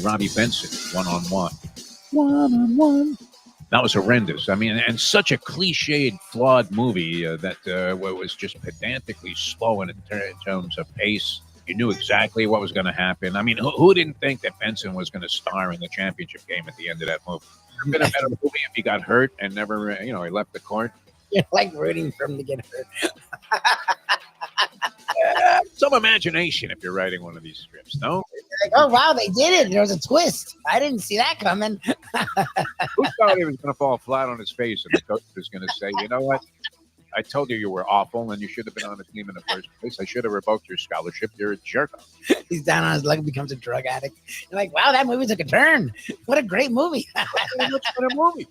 Robbie Benson, one-on-one. One-on-one. That was horrendous. I mean, and such a cliched, flawed movie that was just pedantically slow in terms of pace. You knew exactly what was going to happen. I mean, who didn't think that Benson was going to star in the championship game at the end of that movie? Would have been a better movie if he got hurt and never, he left the court. You're like rooting for him to get hurt. Some imagination if you're writing one of these scripts, no? Like, oh, wow, they did it. There was a twist. I didn't see that coming. Who thought he was going to fall flat on his face and the coach was going to say, you know what? I told you were awful and you should have been on the team in the first place. I should have revoked your scholarship. You're a jerk. He's down on his luck and becomes a drug addict. You're like, wow, that movie took a turn. What a great movie. Much better movie.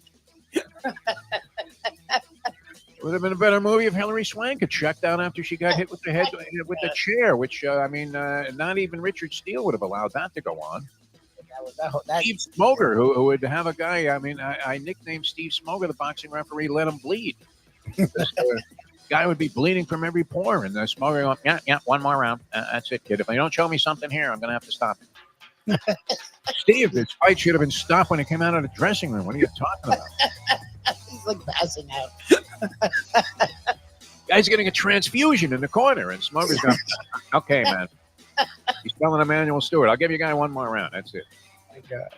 Would have been a better movie if Hilary Swank had checked out after she got hit with the head with the chair, which, not even Richard Steele would have allowed that to go on. Steve Smoger, who would have a guy, I nicknamed Steve Smoger, the boxing referee, let him bleed. Guy would be bleeding from every pore, and the Smoger going, yeah, one more round. That's it, kid. If you don't show me something here, I'm going to have to stop it. Steve, this fight should have been stopped when he came out of the dressing room. What are you talking about? He's like passing out. Guy's getting a transfusion in the corner, and Smoger's going, okay, man. He's telling Emmanuel Stewart, I'll give you guy one more round. That's it. Oh my God.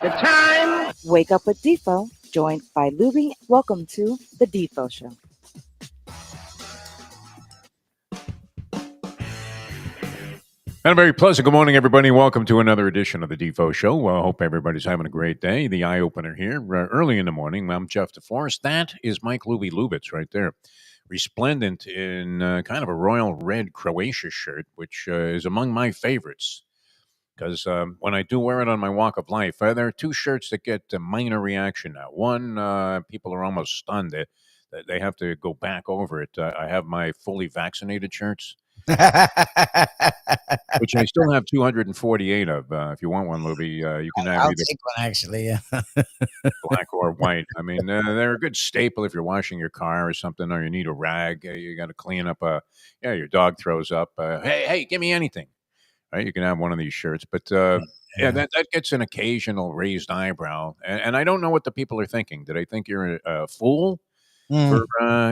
The time. Wake up with Defo, joined by Lubie. Welcome to the Defo Show. And a very pleasant good morning, everybody. Welcome to another edition of the Defo Show. I hope everybody's having a great day. The eye-opener here, early in the morning. I'm Jeff DeForest. That is Mike Lubie right there. Resplendent in kind of a royal red Croatia shirt, which is among my favorites. Because when I do wear it on my walk of life, there are two shirts that get a minor reaction now. One, people are almost stunned that they have to go back over it. I have my fully vaccinated shirts. Which I still have 248 of. If you want one, Lubie, you can have I'll either take one, actually, yeah. black or white. I mean, they're a good staple if you're washing your car or something, or you need a rag. You got to clean up your dog throws up. Hey, give me anything. Right? You can have one of these shirts. But that gets an occasional raised eyebrow. And I don't know what the people are thinking. Do they think you're a fool? For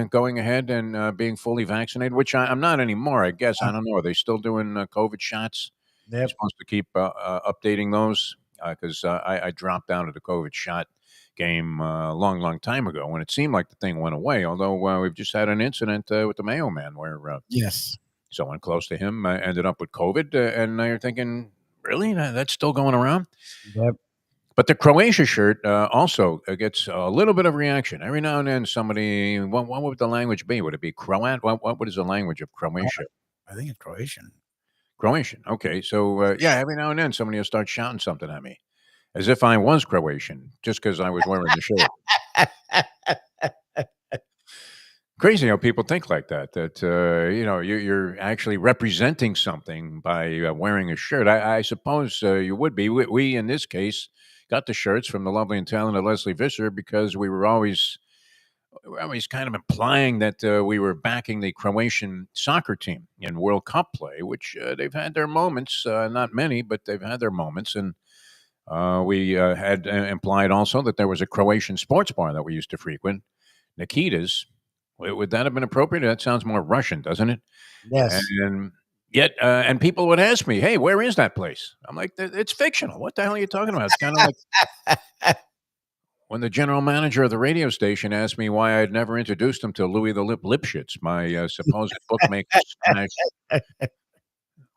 going ahead and being fully vaccinated, which I'm not anymore, I guess. I don't know. Are they still doing COVID shots? They're supposed to keep updating those because I dropped out of the COVID shot game a long time ago when it seemed like the thing went away, although we've just had an incident with the Mayo Man where someone close to him ended up with COVID, and now you're thinking, really? That's still going around? Yep. But the Croatia shirt also gets a little bit of reaction. Every now and then somebody, what would the language be? Would it be Croat? What is the language of Croatia? I think it's Croatian. Croatian. Okay. So, every now and then somebody will start shouting something at me as if I was Croatian just because I was wearing the shirt. Crazy how people think like that you're actually representing something by wearing a shirt. I suppose you would be. We, in this case, got the shirts from the lovely and talented Leslie Visser because we were always kind of implying that we were backing the Croatian soccer team in World Cup play, which they've had their moments, not many, but they've had their moments. And we had implied also that there was a Croatian sports bar that we used to frequent, Nikita's. Would that have been appropriate? That sounds more Russian, doesn't it? Yes. And yet, and people would ask me, hey, where is that place? I'm like, it's fictional. What the hell are you talking about? It's kind of like when the general manager of the radio station asked me why I'd never introduced him to Louis the Lipschitz, my supposed bookmaker,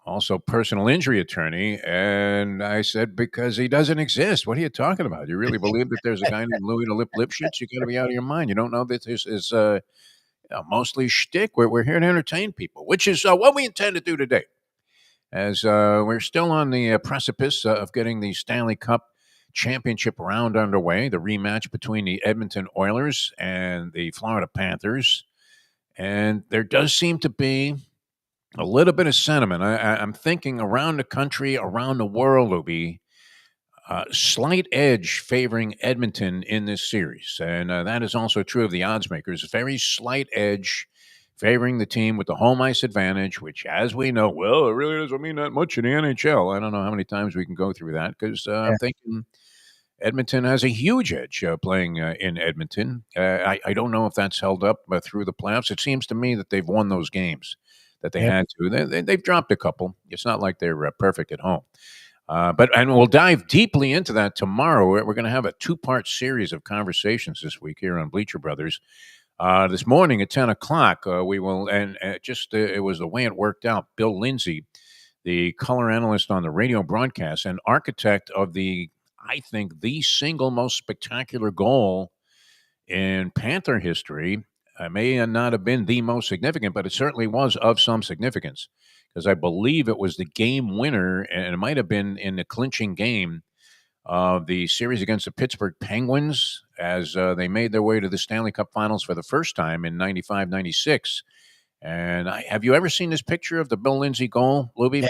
also personal injury attorney. And I said, because he doesn't exist. What are you talking about? You really believe that there's a guy named Louis the Lipschitz? You got to be out of your mind. You don't know that this is mostly shtick. We're here to entertain people, which is what we intend to do today. As we're still on the precipice of getting the Stanley Cup championship round underway, the rematch between the Edmonton Oilers and the Florida Panthers. And there does seem to be a little bit of sentiment. I'm thinking around the country, around the world, Lubie, slight edge favoring Edmonton in this series. And that is also true of the odds makers. Very slight edge favoring the team with the home ice advantage, which, as we know, well, it really doesn't mean that much in the NHL. I don't know how many times we can go through that because I'm thinking Edmonton has a huge edge playing in Edmonton. I don't know if that's held up through the playoffs. It seems to me that they've won those games that they had to. They've dropped a couple. It's not like they're perfect at home. And we'll dive deeply into that tomorrow. We're going to have a two-part series of conversations this week here on Bleacher Brothers. This morning at 10 o'clock, we will, and it was the way it worked out. Bill Lindsay, the color analyst on the radio broadcast and architect of I think, the single most spectacular goal in Panther history. May not have been the most significant, but it certainly was of some significance because I believe it was the game winner, and it might have been in the clinching game of the series against the Pittsburgh Penguins as they made their way to the Stanley Cup Finals for the first time in 95-96. And have you ever seen this picture of the Bill Lindsay goal, Lubie? Yeah.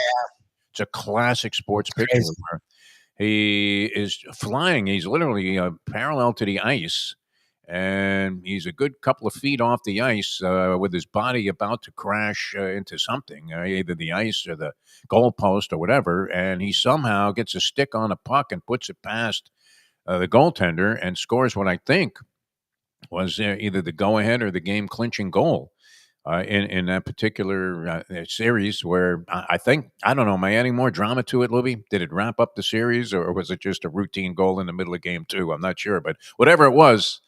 It's a classic sports picture. He is flying. He's literally parallel to the ice, and he's a good couple of feet off the ice with his body about to crash into something, either the ice or the goalpost or whatever. And he somehow gets a stick on a puck and puts it past the goaltender and scores what I think was either the go-ahead or the game-clinching goal. In that particular series where I think, I don't know, am I adding more drama to it, Lubie? Did it wrap up the series or was it just a routine goal in the middle of game two? I'm not sure, but whatever it was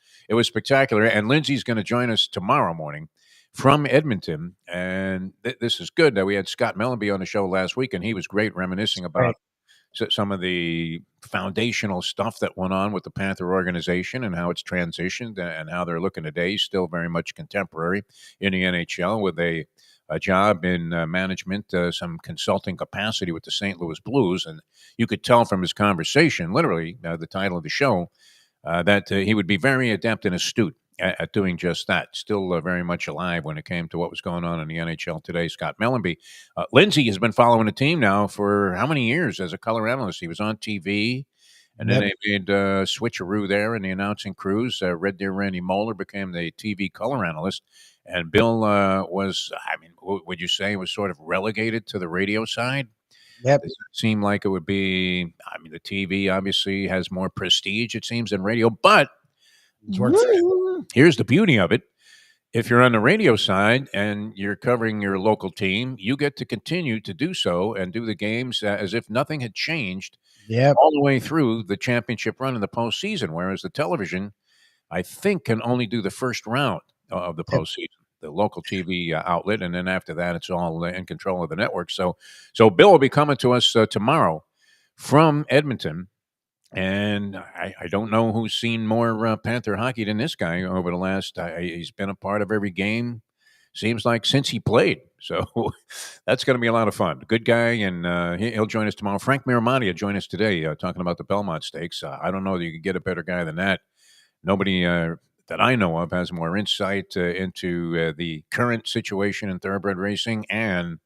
spectacular. And Lindsay's going to join us tomorrow morning from Edmonton. And this is good that we had Scott Mellenby on the show last week, and he was great reminiscing about some of the foundational stuff that went on with the Panther organization and how it's transitioned and how they're looking today, still very much contemporary in the NHL with a job in management, some consulting capacity with the St. Louis Blues. And you could tell from his conversation, literally, the title of the show, that he would be very adept and astute at doing just that. Still very much alive when it came to what was going on in the NHL today. Scott Mellenby. Lindsay has been following the team now for how many years as a color analyst? He was on TV, and then they made a switcheroo there in the announcing crews. Red Deer Randy Moeller became the TV color analyst, and Bill was, I mean, would you say was sort of relegated to the radio side? Yep. It seemed like it would be, I mean, the TV obviously has more prestige, it seems, than radio, but here's the beauty of it. If you're on the radio side and you're covering your local team, you get to continue to do so and do the games as if nothing had changed all the way through the championship run in the postseason, whereas the television, I think, can only do the first round of the postseason, the local TV outlet, and then after that, it's all in control of the network. So Bill will be coming to us tomorrow from Edmonton. And I don't know who's seen more Panther hockey than this guy over the last. He's been a part of every game, seems like, since he played. So that's going to be a lot of fun. Good guy, and he'll join us tomorrow. Frank Miramonti will join us today talking about the Belmont Stakes. I don't know that you can get a better guy than that. Nobody that I know of has more insight into the current situation in thoroughbred racing and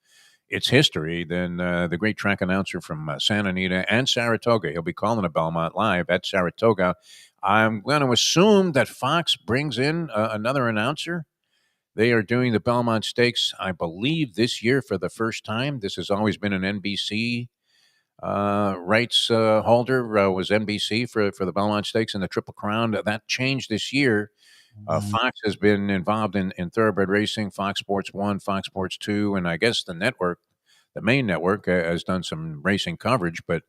its history than the great track announcer from Santa Anita and Saratoga. He'll be calling the Belmont live at Saratoga. I'm going to assume that Fox brings in another announcer. They are doing the Belmont Stakes, I believe, this year for the first time. This has always been an NBC rights holder, was NBC for the Belmont Stakes and the Triple Crown. That changed this year. Fox has been involved in thoroughbred racing, Fox Sports 1, Fox Sports 2, and I guess the network, the main network, has done some racing coverage, but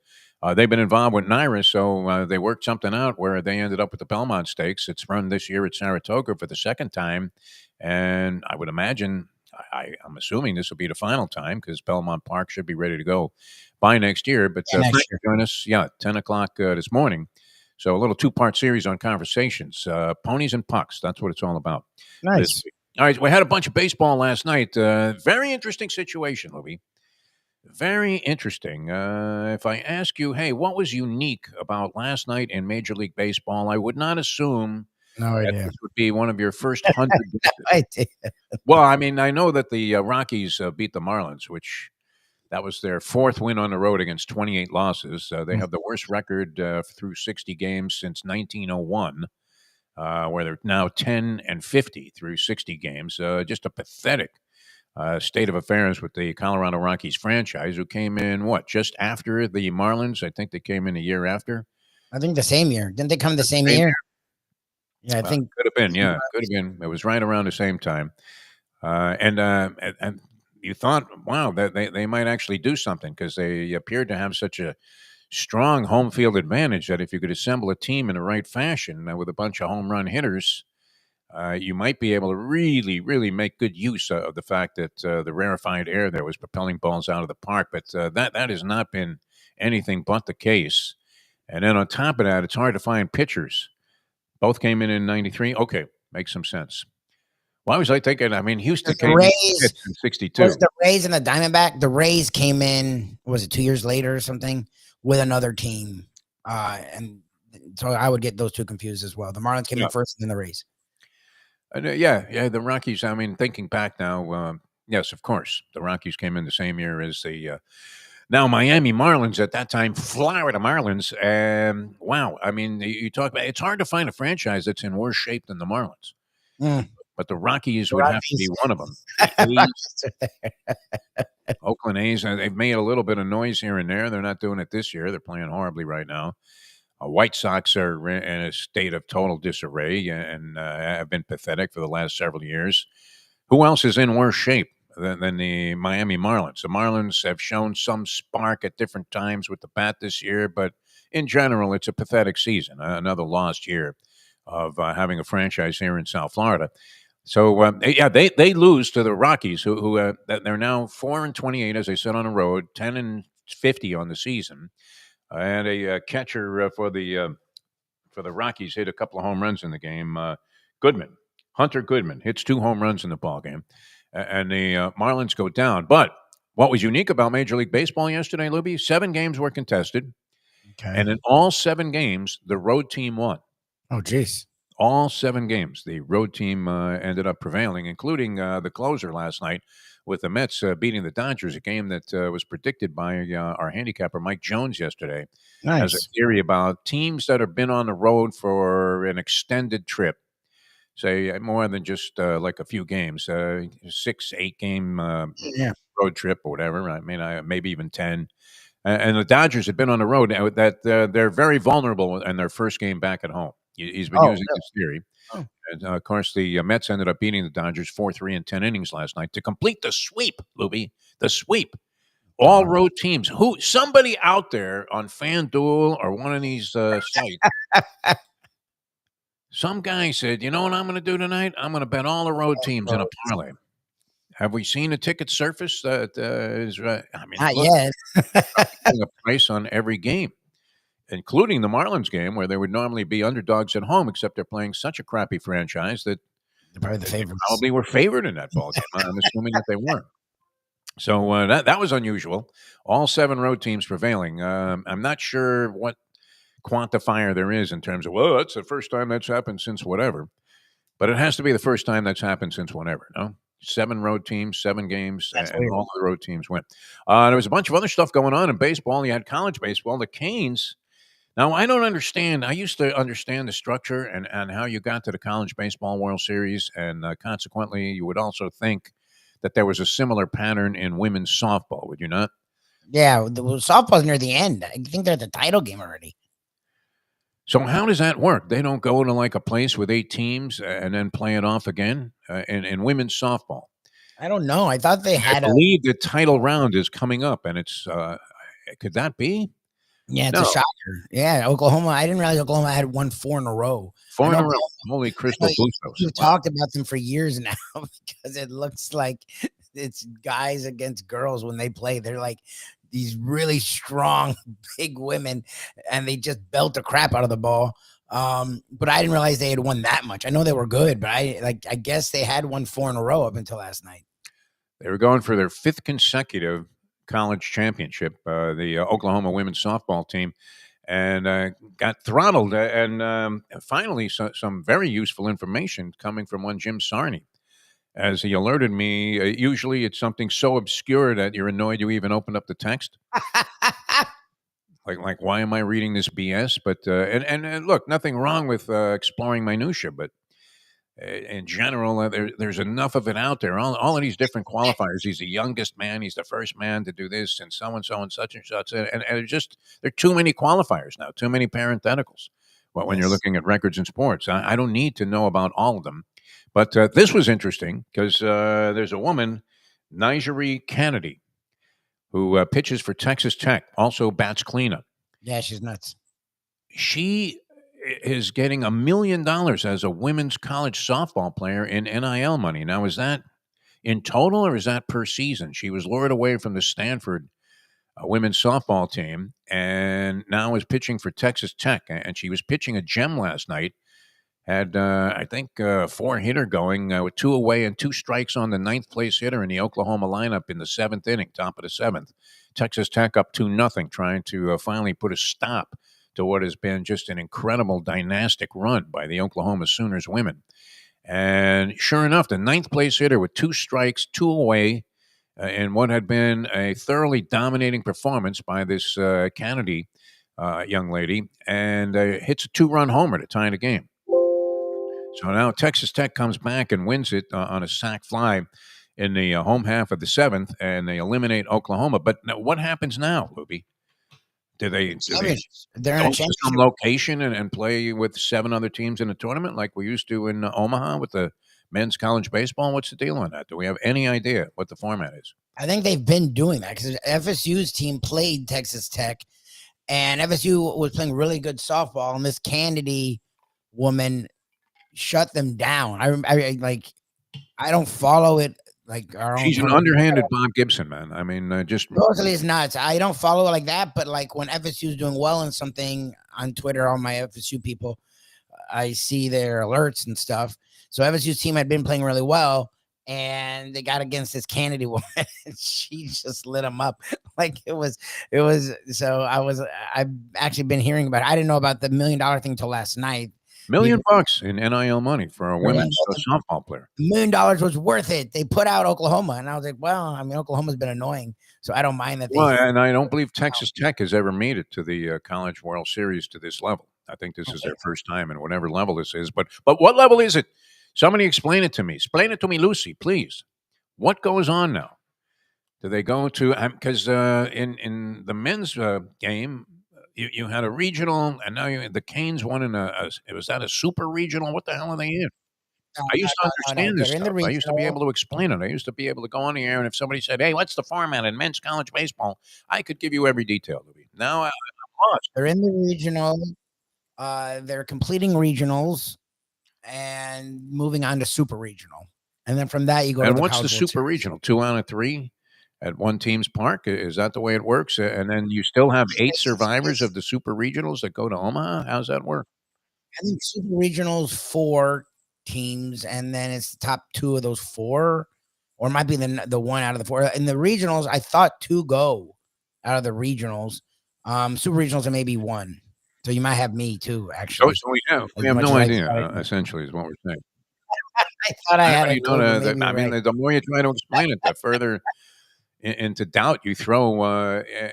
they've been involved with NYRA, so they worked something out where they ended up with the Belmont Stakes. It's run this year at Saratoga for the second time, and I would imagine, I'm assuming this will be the final time because Belmont Park should be ready to go by next year, but Frank will join us, 10 o'clock this morning. So a little two-part series on conversations, ponies and pucks. That's what it's all about. Nice. All right, we had a bunch of baseball last night. Very interesting situation, Lubie. Very interesting. If I ask you, hey, what was unique about last night in Major League Baseball, I would not assume that this would be one of your first 100 guesses. Well, I mean, I know that the Rockies beat the Marlins, which that was their fourth win on the road against 28 losses. They have the worst record through 60 games since 1901. where they're now 10-50 through 60 games. Just a pathetic state of affairs with the Colorado Rockies franchise, who came in, just after the Marlins? I think they came in a year after. I think the same year. Didn't they come the same year? Yeah, I think could have been. Yeah, could have been. It was right around the same time. And you thought, wow, that they might actually do something, because they appeared to have such a strong home field advantage that if you could assemble a team in the right fashion with a bunch of home run hitters, you might be able to really, really make good use of the fact that the rarefied air there was propelling balls out of the park. But that has not been anything but the case. And then on top of that, it's hard to find pitchers. Both came in 93. Okay, makes some sense. Well, I was like thinking, I mean, Houston came in in 62. Was the Rays and the Diamondback? The Rays came in, was it 2 years later or something, with another team. And so I would get those two confused as well. The Marlins came in first and then the Rays. The Rockies, I mean, thinking back now, yes, of course. The Rockies came in the same year as the now Miami Marlins, at that time Florida Marlins. And wow, I mean, you talk about, it's hard to find a franchise that's in worse shape than the Marlins. But the Rockies would have to be one of them. Oakland A's, they've made a little bit of noise here and there. They're not doing it this year. They're playing horribly right now. White Sox are in a state of total disarray and have been pathetic for the last several years. Who else is in worse shape than the Miami Marlins? The Marlins have shown some spark at different times with the bat this year, but in general, it's a pathetic season. Another lost year of having a franchise here in South Florida. So they lose to the Rockies, who they're now 4-28, as I said, on the road, 10-50 on the season, and a catcher for the Rockies hit a couple of home runs in the game. Hunter Goodman hits 2 home runs in the ball game, and the Marlins go down. But what was unique about Major League Baseball yesterday, Lubie? 7 games were contested, and in all 7 games, the road team won. Oh, geez. All 7 games, the road team ended up prevailing, including the closer last night with the Mets beating the Dodgers, a game that was predicted by our handicapper, Mike Jones, yesterday. Nice. As a theory about teams that have been on the road for an extended trip, say more than just like a few games, 6-8 game road trip or whatever. I mean, maybe even 10. And the Dodgers have been on the road that they're very vulnerable in their first game back at home. He's been using this theory. And, of course, the Mets ended up beating the Dodgers 4-3 in 10 innings last night to complete the sweep, Lubie. The sweep. All road teams. Somebody out there on FanDuel or one of these sites, some guy said, you know what I'm going to do tonight? I'm going to bet all the road teams in a parlay. Have we seen a ticket surface that is right? I mean, not yet. A price on every game, including the Marlins game, where they would normally be underdogs at home, except they're playing such a crappy franchise that they're probably the favorites. Probably were favored in that ball game. I'm assuming that they were. So that was unusual. All 7 road teams prevailing. I'm not sure what quantifier there is in terms of, well, that's the first time that's happened since whatever. But it has to be the first time that's happened since whenever, no? 7 road teams, 7 games, and all the road teams win. There was a bunch of other stuff going on in baseball. You had college baseball. The Canes. Now, I don't understand. I used to understand the structure and how you got to the College Baseball World Series, and consequently, you would also think that there was a similar pattern in women's softball, would you not? Yeah, the softball's near the end. I think they're at the title game already. So how does that work? They don't go to like a place with 8 teams and then play it off again in women's softball? I don't know. I thought they had. I believe the title round is coming up, and it's could that be? Yeah, it's a shocker. Yeah, Oklahoma. I didn't realize Oklahoma had won 4 in a row. 4 in a row. Holy crystal bustos. We've talked about them for years now because it looks like it's guys against girls when they play. They're like these really strong, big women, and they just belt the crap out of the ball. But I didn't realize they had won that much. I know they were good, but I guess they had won 4 in a row up until last night. They were going for their 5th consecutive college championship, the Oklahoma women's softball team, and got throttled. And finally, some very useful information coming from one Jim Sarney, as he alerted me. Usually it's something so obscure that you're annoyed you even opened up the text. Like why am I reading this BS? But and look, nothing wrong with exploring minutia, but in general, there's enough of it out there. All of these different qualifiers. He's the youngest man. He's the first man to do this, and so and so and such and such. And it's just there are too many qualifiers now. Too many parentheticals. Well, when you're Yes. looking at records in sports, I don't need to know about all of them. But this was interesting because there's a woman, Nigeri Kennedy, who pitches for Texas Tech, also bats cleanup. Yeah, she's nuts. She is getting $1 million as a women's college softball player in NIL money. Now, is that in total or is that per season? She was lured away from the Stanford women's softball team and now is pitching for Texas Tech. And she was pitching a gem last night. Had, I think, 4-hitter going with 2 away and 2 strikes on the 9th place hitter in the Oklahoma lineup in the 7th inning, top of the 7th. Texas Tech up 2-0, trying to finally put a stop to what has been just an incredible dynastic run by the Oklahoma Sooners women. And sure enough, the 9th place hitter with 2 strikes, 2 away, in what had been a thoroughly dominating performance by this Kennedy young lady, and hits a 2-run homer to tie the game. So now Texas Tech comes back and wins it on a sac fly in the home half of the 7th, and they eliminate Oklahoma. But now, what happens now, Lubie? Do they They're in a go to some championship. location and play with 7 other teams in a tournament like we used to in Omaha with the men's college baseball? What's the deal on that? Do we have any idea what the format is? I think they've been doing that because FSU's team played Texas Tech, and FSU was playing really good softball, and this Kennedy woman shut them down. I don't follow it like our own. She's an underhanded Bob Gibson, man. I mean, just Totally is nuts. I don't follow it like that, but like when FSU is doing well in something on Twitter, all my FSU people, I see their alerts and stuff. So FSU's team had been playing really well, and they got against this Kennedy woman, and she just lit them up. Like it was. So I've actually been hearing about it. I didn't know about the $1 million thing till last night. $1 million in NIL money for a women's softball player. $1 million was worth it. They put out Oklahoma, and I was like, well, I mean, Oklahoma's been annoying, so I don't mind that. Well, and I don't believe Texas Tech has ever made it to the College World Series to this level. I think this is their first time, and whatever level this is. But what level is it? Somebody explain it to me. Explain it to me, Lucy, please. What goes on now? Do they go to because in the men's game? You had a regional, and now the Canes won in was that a super regional? What the hell are they in? I used to understand this stuff. I used to be able to explain it. I used to be able to go on the air, and if somebody said, "Hey, what's the format in men's college baseball?" I could give you every detail. Now I'm lost. They're in the regional. They're completing regionals and moving on to super regional, and then from that you go. And to what's the College World super Series. regional? 2 out of 3 at one team's park. Is that the way it works? And then you still have 8 survivors of the super regionals that go to Omaha. How's that work? I think super regionals 4 teams, and then it's the top 2 of those 4, or it might be the one out of the 4. In the regionals, I thought 2 go out of the regionals. Super regionals are maybe 1. So you might have me too, actually. So we have no idea. Essentially, is what we're saying. I thought I had a clue, I mean, the more you try to explain it, the further into doubt you throw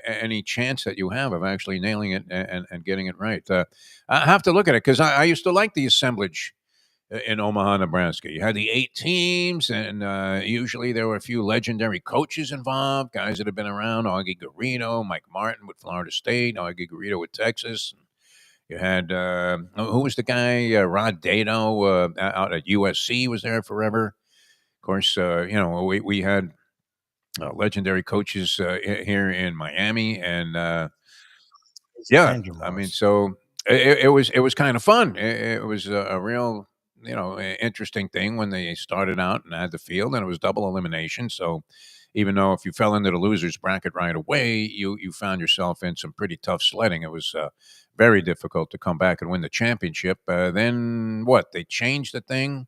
any chance that you have of actually nailing it and getting it right. I have to look at it because I used to like the assemblage in Omaha, Nebraska. You had the 8 teams, and usually there were a few legendary coaches involved, guys that have been around. Augie Garrido, Mike Martin with Florida State, Augie Garrido with Texas. You had who was the guy? Rod Dado out at USC was there forever. Of course, we had legendary coaches here in Miami, and yeah, I mean, so it was kind of fun. It was a real interesting thing when they started out and had the field, and it was double elimination. So even though if you fell into the losers bracket right away, you found yourself in some pretty tough sledding. It was very difficult to come back and win the championship. Then what? They changed the thing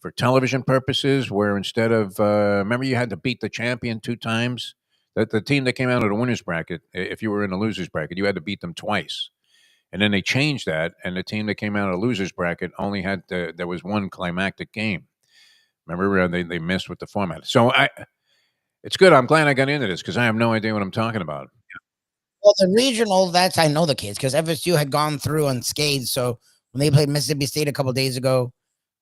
for television purposes, where instead of remember you had to beat the champion 2 times. That the team that came out of the winners bracket, if you were in the losers bracket, you had to beat them twice. And then they changed that, and the team that came out of the losers bracket only had there was 1 climactic game. Remember, they messed with the format. So it's good. I'm glad I got into this because I have no idea what I'm talking about. Well, the regional, that's I know the kids because FSU had gone through unscathed. So when they played Mississippi State a couple days ago,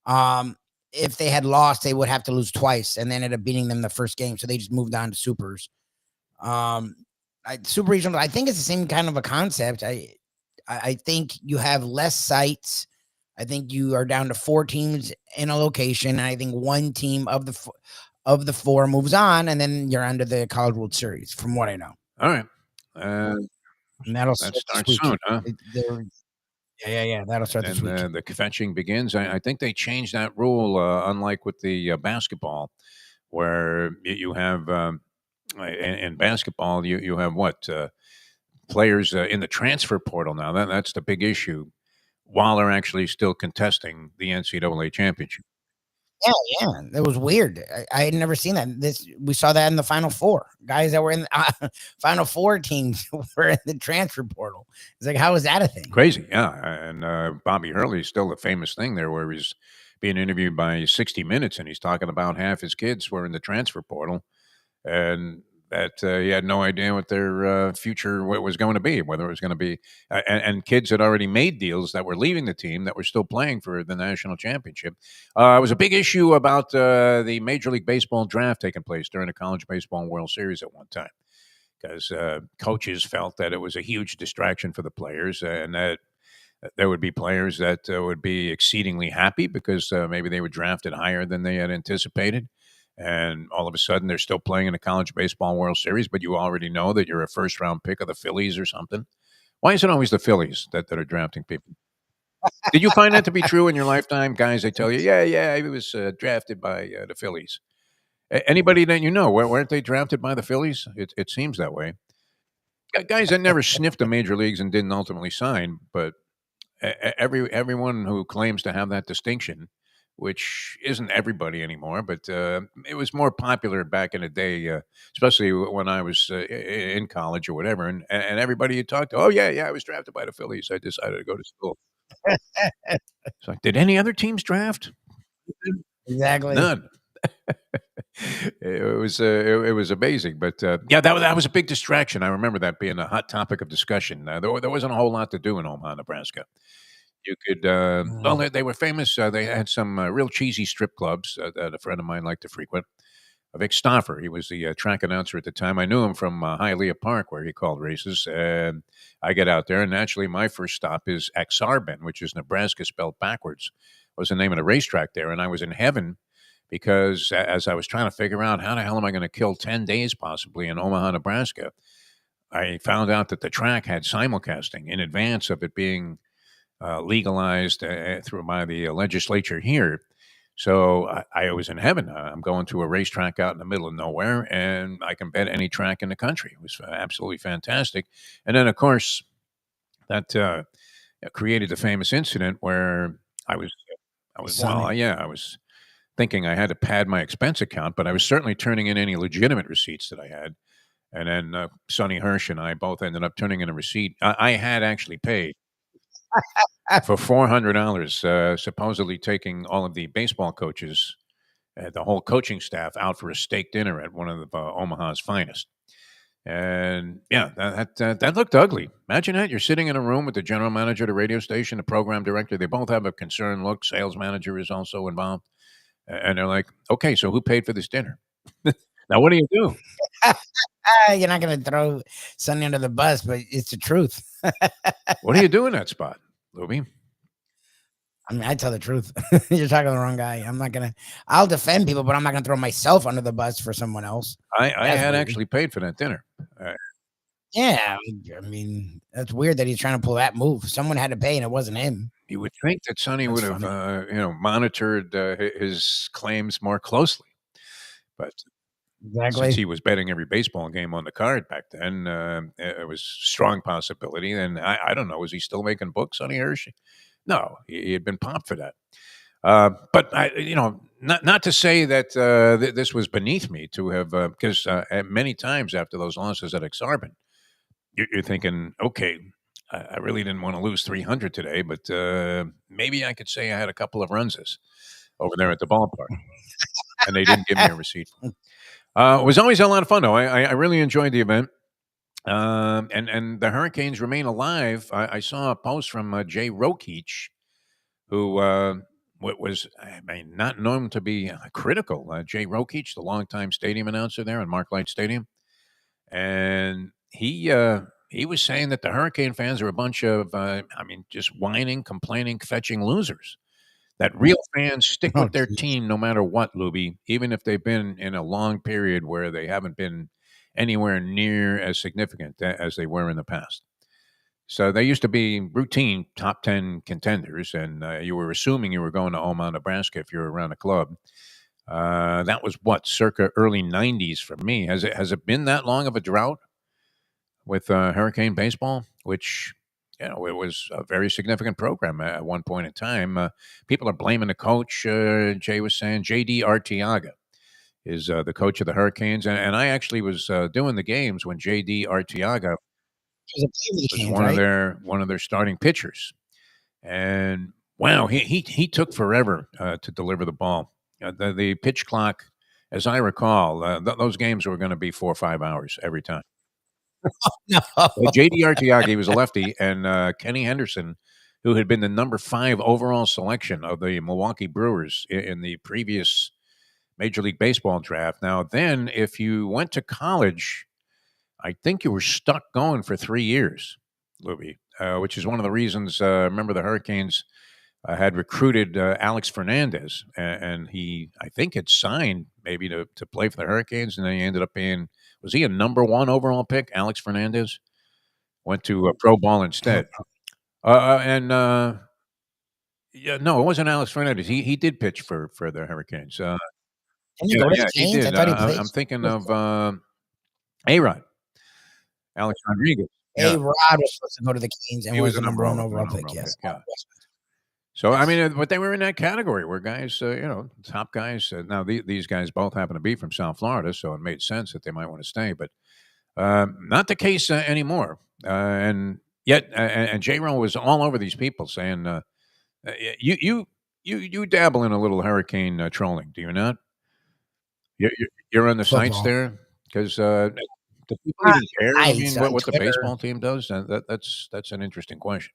um, if they had lost, they would have to lose twice, and they ended up beating them the first game. So they just moved on to supers. Um, Super regional, I think it's the same kind of a concept. I think you have less sites. I think you are down to 4 teams in a location, and I think one team of the 4 moves on, and then you're under the College World Series, from what I know. All right. And that'll That start this starts week. soon, huh? Yeah. That'll start this And week. the fetching begins. I think they changed that rule, unlike with the basketball, where you have in basketball you have what players in the transfer portal now. That's the big issue. While they're actually still contesting the NCAA championship. Yeah, that was weird. I had never seen that. We saw that in the Final Four. Guys that were in the Final Four teams were in the transfer portal. It's like, how is that a thing? Crazy, yeah. And Bobby Hurley's still the famous thing there, where he's being interviewed by 60 Minutes, and he's talking about half his kids were in the transfer portal, and that he had no idea what their future what was going to be, whether it was going to be, and kids had already made deals that were leaving the team that were still playing for the national championship. It was a big issue about the Major League Baseball draft taking place during the College Baseball World Series at one time, because coaches felt that it was a huge distraction for the players, and that there would be players that would be exceedingly happy because maybe they were drafted higher than they had anticipated. And all of a sudden, they're still playing in the College Baseball World Series, but you already know that you're a first-round pick of the Phillies or something. Why is it always the Phillies that are drafting people? Did you find that to be true in your lifetime? Guys, they tell you, yeah, he was drafted by the Phillies. Anybody that you know, weren't they drafted by the Phillies? It seems that way. Guys that never sniffed the major leagues and didn't ultimately sign, but everyone who claims to have that distinction, which isn't everybody anymore, but it was more popular back in the day, especially when I was in college or whatever. And everybody you talked to, oh yeah, I was drafted by the Phillies. I decided to go to school. It's like, did any other teams draft? Exactly. None. It was amazing, but yeah, that was a big distraction. I remember that being a hot topic of discussion. There wasn't a whole lot to do in Omaha, Nebraska. You could, well, they were famous. They had some real cheesy strip clubs that a friend of mine liked to frequent. Vic Stoffer, he was the track announcer at the time. I knew him from Hialeah Park, where he called races. And I get out there, and naturally, my first stop is Axarben, which is Nebraska spelled backwards. Was the name of the racetrack there, and I was in heaven because as I was trying to figure out how the hell am I going to kill 10 days possibly in Omaha, Nebraska, I found out that the track had simulcasting in advance of it being legalized through by the legislature here. So I was in heaven. I'm going to a racetrack out in the middle of nowhere, and I can bet any track in the country. It was absolutely fantastic. And then, of course, that created the famous incident where I was thinking I had to pad my expense account, but I was certainly turning in any legitimate receipts that I had. And then Sonny Hirsch and I both ended up turning in a receipt. I had actually paid for $400, supposedly taking all of the baseball coaches, the whole coaching staff, out for a steak dinner at one of Omaha's finest. And yeah, that looked ugly. Imagine that you're sitting in a room with the general manager of the radio station, the program director. They both have a concerned look. Sales manager is also involved, and they're like, "Okay, so who paid for this dinner?" Now, what do you do? You're not going to throw Sonny under the bus, but it's the truth. What do you do in that spot, Lubie? I mean, I tell the truth. You're talking to the wrong guy. I'll defend people, but I'm not going to throw myself under the bus for someone else. I had actually paid for that dinner. Yeah, I mean, that's weird that he's trying to pull that move. Someone had to pay, and it wasn't him. You would think that Sonny That's would have, funny. monitored his claims more closely, but since Exactly. he was betting every baseball game on the card back then, it was a strong possibility. And I don't know, was he still making books, Sonny Hirsch? No, he had been popped for that. But not to say that this was beneath me to have, because many times after those losses at Exarban, you're thinking, okay, I really didn't want to lose 300 today, but maybe I could say I had a couple of runs over there at the ballpark, and they didn't give me a receipt. It was always a lot of fun, though. I really enjoyed the event. And the Hurricanes remain alive. I saw a post from Jay Rokeach, who was, I mean, not known to be critical. Jay Rokeach, the longtime stadium announcer there in Marklight Stadium, and he was saying that the Hurricane fans are a bunch of, I mean, just whining, complaining, fetching losers. That real fans stick Oh, with their geez. team no matter what, Luby, even if they've been in a long period where they haven't been anywhere near as significant as they were in the past. So they used to be routine top 10 contenders, and you were assuming you were going to Omaha, Nebraska if you were around the club. That was what, circa early 90s for me. Has it been that long of a drought with Hurricane baseball, which, you know, it was a very significant program at one point in time. People are blaming the coach. Jay was saying J.D. Arteaga is the coach of the Hurricanes, and I actually was doing the games when J.D. Arteaga He was a player with the was Canes, right? one of their starting pitchers, and wow, he took forever to deliver the ball. The pitch clock, as I recall, those games were going to be 4 or 5 hours every time. No. J.D. Arteaga was a lefty, and Kenny Henderson, who had been the number 5 overall selection of the Milwaukee Brewers in the previous Major League Baseball draft. Now, then, if you went to college, I think you were stuck going for 3 years, Luby, which is one of the reasons. Remember, the Hurricanes had recruited Alex Fernandez, and he, I think, had signed maybe to play for the Hurricanes, and then he ended up being, was he a number 1 overall pick, Alex Fernandez? Went to pro ball instead. And yeah, no, it wasn't Alex Fernandez. He did pitch for the Hurricanes. Didn't he Yeah, go to yeah, the he Canes? I did. thought he I'm played. thinking of A-Rod, Alex Rodriguez. Yeah, A-Rod was supposed to go to the Canes and he was was a the number one overall one pick. overall Yes. pick. Yeah. So I Yes. mean, but they were in that category where guys, top guys. Now these guys both happen to be from South Florida, so it made sense that they might want to stay. But not the case anymore. And yet, and J-Ro was all over these people saying, "You you dabble in a little hurricane trolling, do you not? You're on the sites Football. there because do people On even care? I sites, mean, on what the Twitter. baseball team does? That's an interesting question.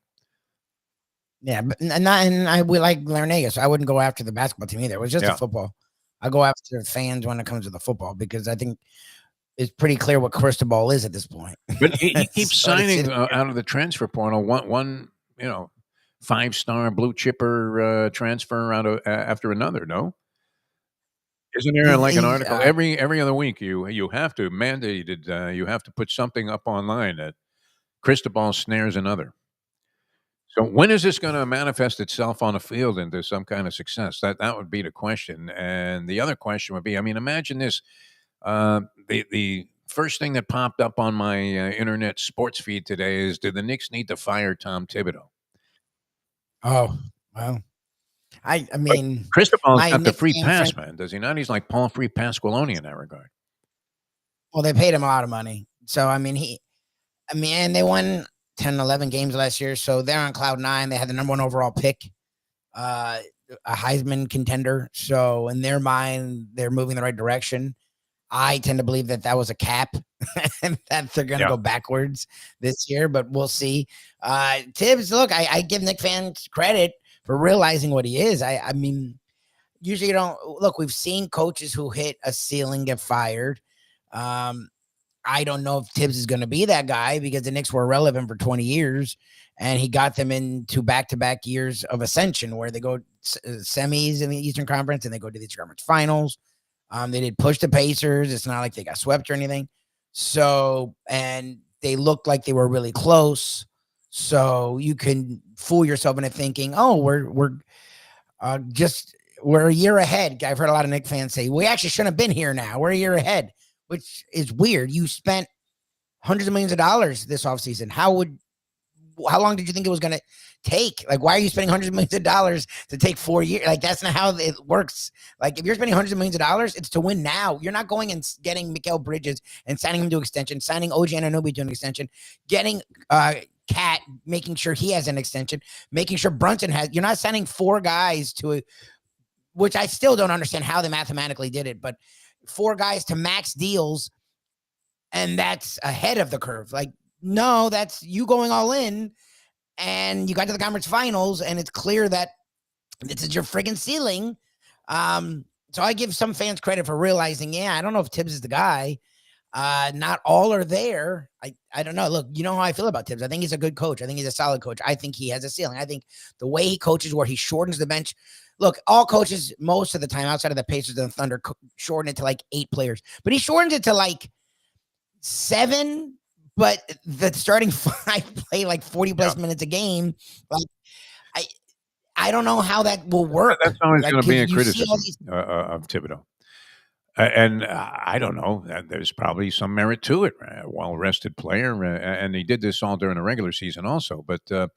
Yeah, but not, and I would like Larinaga, so I wouldn't go after the basketball team either. It was just a Yeah. football. I go after fans when it comes to the football because I think it's pretty clear what Cristobal is at this point. But he keeps So to sit signing here- out of the transfer portal one 5-star blue chipper transfer out of after another. No, isn't there like an he's, article every other week? You have to mandated you have to put something up online that Cristobal snares another. So when is this going to manifest itself on the field into some kind of success? That would be the question. And the other question would be, I mean, imagine this: the first thing that popped up on my internet sports feed today is, did the Knicks need to fire Tom Thibodeau? oh well, I But mean, Cristobal's my got the Nick free fan friend. pass, man. Does he not? He's like Paul Free Pasqualoni in that regard. Well, they paid him a lot of money, so I mean, and they won 10, 11 games last year, so they're on cloud 9. They had the number 1 overall pick, a Heisman contender. So in their mind, they're moving the right direction. I tend to believe that was a cap and that they're going to Yeah. go backwards this year, but we'll see. Tibbs, look, I give Nick fans credit for realizing what he is. I mean, usually you don't look. We've seen coaches who hit a ceiling get fired. I don't know if Tibbs is going to be that guy because the Knicks were irrelevant for 20 years, and he got them into back-to-back years of ascension where they go semis in the Eastern Conference and they go to the Eastern Conference Finals. They did push the Pacers. It's not like they got swept or anything. So, and they looked like they were really close. So you can fool yourself into thinking, oh, we're a year ahead. I've heard a lot of Knicks fans say we actually shouldn't have been here now. We're a year ahead, which is weird. You spent hundreds of millions of dollars this offseason. How long did you think it was going to take? Like, why are you spending hundreds of millions of dollars to take 4 years? Like, that's not how it works. Like, if you're spending hundreds of millions of dollars, it's to win now. You're not going and getting Mikal Bridges and signing him to extension, signing OG Anunoby to an extension, getting Cat, making sure he has an extension, making sure Brunson has. You're not signing 4 guys to which I still don't understand how they mathematically did it, but 4 guys to max deals and that's ahead of the curve. Like, no, that's you going all in, and you got to the conference finals, and it's clear that this is your friggin' ceiling. So I give some fans credit for realizing, yeah, I don't know if Tibbs is the guy. Not all are there. I don't know. Look, you know how I feel about Tibbs. I think he's a good coach. I think he's a solid coach. I think he has a ceiling. I think the way he coaches, where he shortens the bench. Look, all coaches, most of the time, outside of the Pacers and the Thunder, shorten it to like 8 players. But he shortens it to like 7. But the starting 5 play like 40 plus minutes a game. Like, I don't know how that will work. That's always Like, going to be a 'cause you see all criticism these. of Thibodeau. And I don't know. There's probably some merit to it. Well-rested player, and he did this all during the regular season, also. But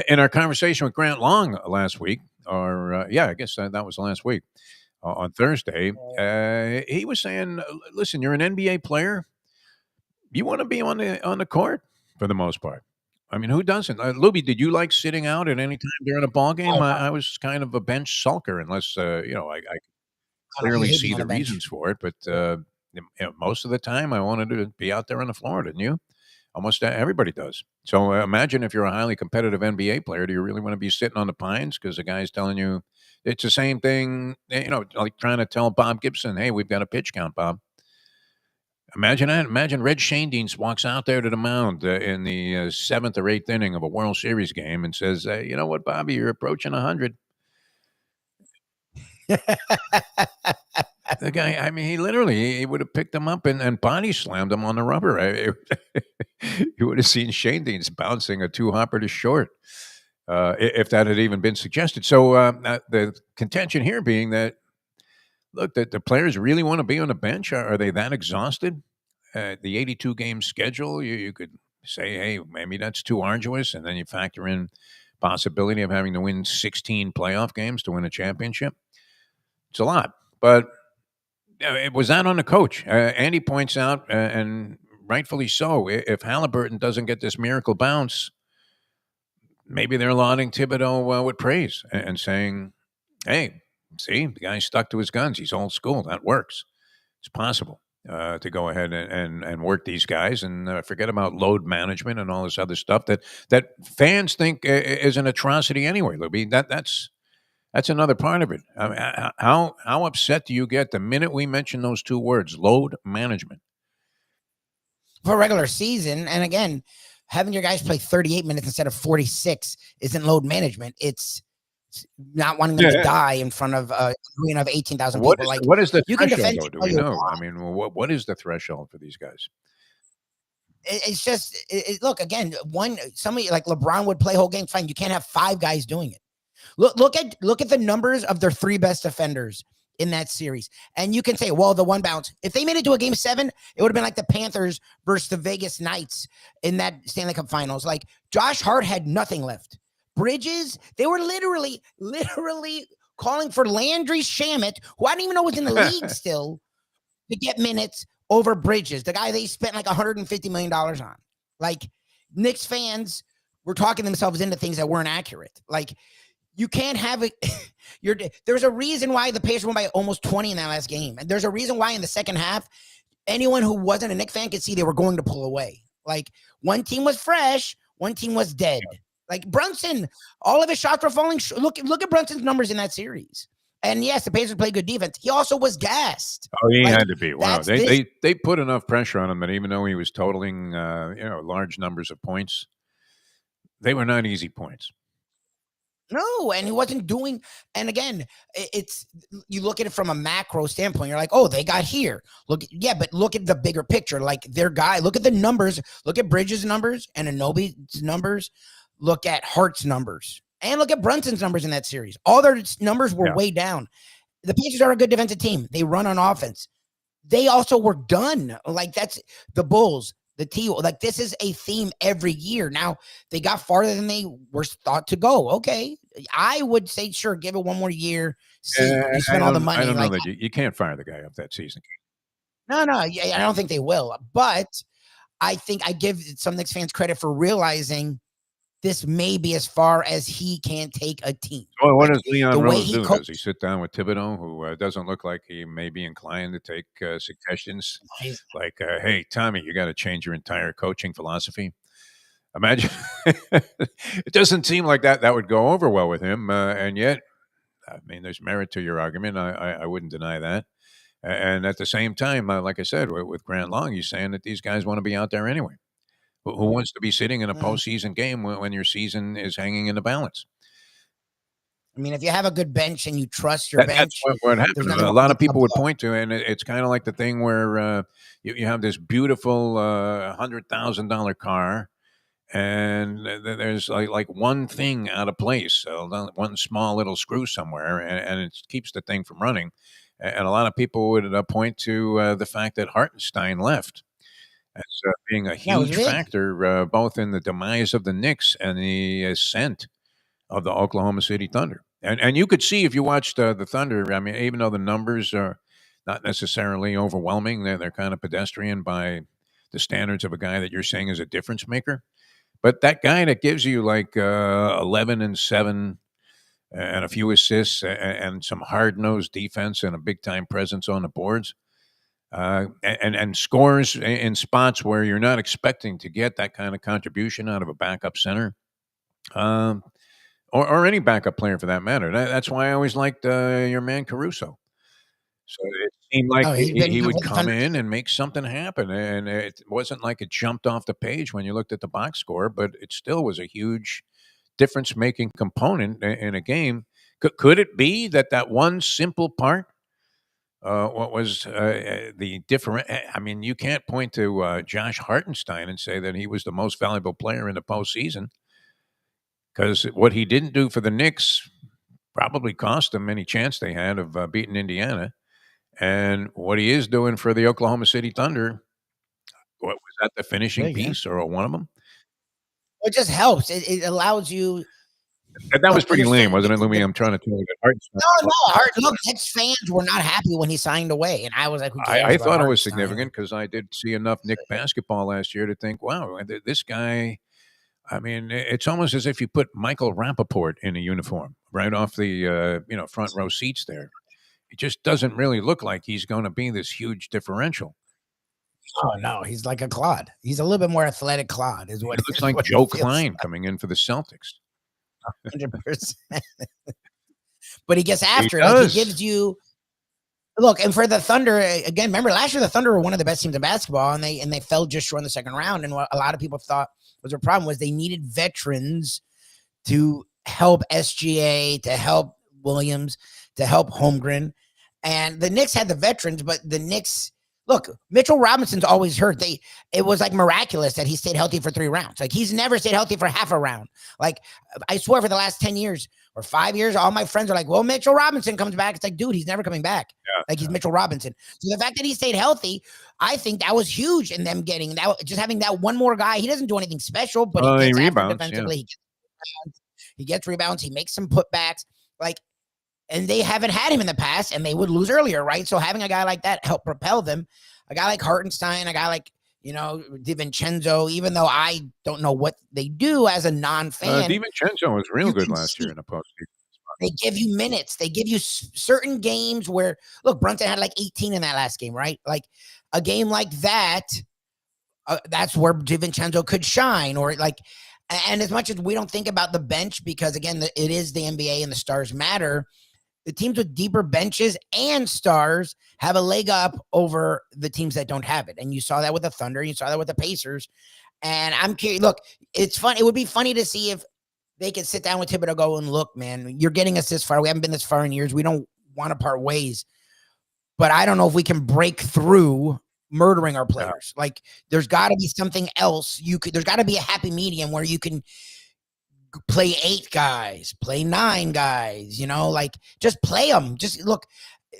in our conversation with Grant Long last week, or I guess that was last week on Thursday, he was saying, "Listen, you're an NBA player. You want to be on the court for the most part. I mean, who doesn't? Lubie, did you like sitting out at any time during a ball game? I was kind of a bench sulker, unless I You clearly hate see me on the the bench. reasons for it. But most of the time, I wanted to be out there on the floor, didn't you? Almost everybody does. So imagine if you're a highly competitive NBA player, do you really want to be sitting on the pines because the guy's telling you it's the same thing? Like trying to tell Bob Gibson, "Hey, we've got a pitch count, Bob." Imagine that. Imagine Red Schoendienst walks out there to the mound in the 7th or 8th inning of a World Series game and says, "You know what, Bobby, you're approaching 100." The guy, I mean, he would have picked him up and body slammed him on the rubber. You would have seen Schoendienst bouncing a two-hopper to short if that had even been suggested. So the contention here being that, look, the players really want to be on the bench. Are they that exhausted? The 82 game schedule, you could say, hey, maybe that's too arduous, and then you factor in possibility of having to win 16 playoff games to win a championship. It's a lot, but it was that on the coach. Andy points out, and rightfully so, if Halliburton doesn't get this miracle bounce, maybe they're lauding Thibodeau with praise and saying, hey, see, the guy stuck to his guns. He's old school. That works. It's possible to go ahead and work these guys and forget about load management and all this other stuff that fans think is an atrocity anyway, Lubie. That's another part of it. I mean, how upset do you get the minute we mention those two words, load management? For a regular season, and again, having your guys play 38 minutes instead of 46 isn't load management. It's not wanting them to die in front of a arena of 18,000 people. What is the you can threshold, defend though? Do we know? I mean, what is the threshold for these guys? It's just look again. Somebody like LeBron would play whole game fine. You can't have 5 guys doing it. Look at the numbers of their 3 best defenders in that series, and you can say, well, the one bounce. If they made it to a game 7, it would have been like the Panthers versus the Vegas Knights in that Stanley Cup Finals. Like Josh Hart had nothing left. Bridges, they were literally calling for Landry Shamet, who I didn't even know was in the league still, to get minutes over Bridges, the guy they spent like $150 million on. Like, Knicks fans were talking themselves into things that weren't accurate. Like, you can't have it. There's a reason why the Pacers won by almost 20 in that last game. And there's a reason why in the second half, anyone who wasn't a Knicks fan could see they were going to pull away. Like, one team was fresh, one team was dead. Like Brunson, all of his shots were falling. Look at Brunson's numbers in that series. And yes, the Pacers played good defense. He also was gassed. Oh, he had to be. Wow, they put enough pressure on him that even though he was totaling large numbers of points, they were not easy points. No, and he wasn't doing. And again, it's you look at it from a macro standpoint. You're like, oh, they got here. But look at the bigger picture. Like their guy. Look at the numbers. Look at Bridges' numbers and Anobi's numbers. Look at Hart's numbers. And look at Brunson's numbers in that series. All their numbers were way down. The Pacers are a good defensive team. They run on offense. They also were done. Like that's the Bulls, the T. Like this is a theme every year. Now they got farther than they were thought to go. Okay, I would say sure, give it one more year. See, you spend all the money. I don't know that you can't fire the guy up that season. No, I don't think they will. But I think I give some Knicks fans credit for realizing this may be as far as he can take a team. Well, what Like, does Leon the way Rose he do? coached, Does he sit down with Thibodeau, who doesn't look like he may be inclined to take suggestions? he's, Like, hey, Tommy, you got to change your entire coaching philosophy. Imagine it doesn't seem like that would go over well with him, and yet, I mean, there's merit to your argument. I wouldn't deny that. And at the same time, like I said, with Grant Long, he's saying that these guys want to be out there anyway. Who wants to be sitting in a mm, postseason game when your season is hanging in the balance? I mean, if you have a good bench and you trust your That's bench, what there's happened. nothing A wrong lot with of people would Buffalo. point to, and it's kind of like the thing where you have this beautiful $100,000 car, and there's like one thing out of place, one small little screw somewhere, and it keeps the thing from running. And a lot of people would point to the fact that Hartenstein left as being a Yeah, it was huge big. factor, both in the demise of the Knicks and the ascent of the Oklahoma City Thunder. And you could see if you watched the Thunder. I mean, even though the numbers are not necessarily overwhelming, they're kind of pedestrian by the standards of a guy that you're saying is a difference maker. But that guy that gives you like 11-7 and a few assists and some hard nosed defense and a big time presence on the boards, and scores in spots where you're not expecting to get that kind of contribution out of a backup center. Um, or any backup player for that matter. That's why I always liked your man Caruso. So it seemed like Oh, he's been he good would with the come Thunder in too. and make something happen, and it wasn't like it jumped off the page when you looked at the box score, but it still was a huge difference-making component in a game. Could it be that one simple part, what was the different? I mean, you can't point to Josh Hartenstein and say that he was the most valuable player in the postseason because what he didn't do for the Knicks probably cost them any chance they had of beating Indiana. And what he is doing for the Oklahoma City Thunder, what was that, the finishing Big, yeah. piece or one of them? It just helps. It allows you That was look. pretty lame, Understand wasn't it, Louis? I'm trying to tell you that Hartenstein. no, look. Knicks fans were not happy when he signed away, and I was like, "Who cares I about thought it was Hartenstein?" significant because I did see enough Nick basketball last year to think, wow, this guy. I mean, it's almost as if you put Michael Rappaport in a uniform right off the front row seats there. It just doesn't really look like he's going to be this huge differential. Oh no, he's like a Claude. He's a little bit more athletic. Claude is He what looks is like what he Joe feels Klein coming in for the Celtics. 100%. But he gets He after. Like he does. gives you look. And for the Thunder again, remember last year the Thunder were one of the best teams in basketball, and they fell just short in the second round. And what a lot of people thought was their problem was they needed veterans to help SGA, to help Williams, to help Holmgren. And the Knicks had the veterans, but the Knicks, look, Mitchell Robinson's always hurt. It was like miraculous that he stayed healthy for 3 rounds. Like he's never stayed healthy for half a round. Like I swear for the last 10 years or 5 years, all my friends are like, well, Mitchell Robinson comes back. It's like, dude, he's never coming back. Yeah, Like he's Mitchell Robinson. So the fact that he stayed healthy, I think that was huge in them getting that, just having that one more guy. He doesn't do anything special, but he gets after rebounds. defensively. Yeah. He gets rebounds. He makes some putbacks. Like, and they haven't had him in the past, and they would lose earlier, right? So having a guy like that help propel them. A guy like Hartenstein, a guy like DiVincenzo. Even though I don't know what they do as a non-fan, DiVincenzo was real good last year in the postseason. They give you minutes. They give you certain games where, look, Brunson had like 18 in that last game, right? Like a game like that, that's where DiVincenzo could shine, or like. And as much as we don't think about the bench, because again, it is the NBA and the stars matter, the teams with deeper benches and stars have a leg up over the teams that don't have it. And you saw that with the Thunder. You saw that with the Pacers. And I'm curious. Look, it's fun. It would be funny to see if they could sit down with Thibodeau, go and look, man, you're getting us this far. We haven't been this far in years. We don't want to part ways. But I don't know if we can break through murdering our players. Yeah. Like there's got to be something else. There's got to be a happy medium where you can play 8 guys, play 9 guys, like just play them. Just look,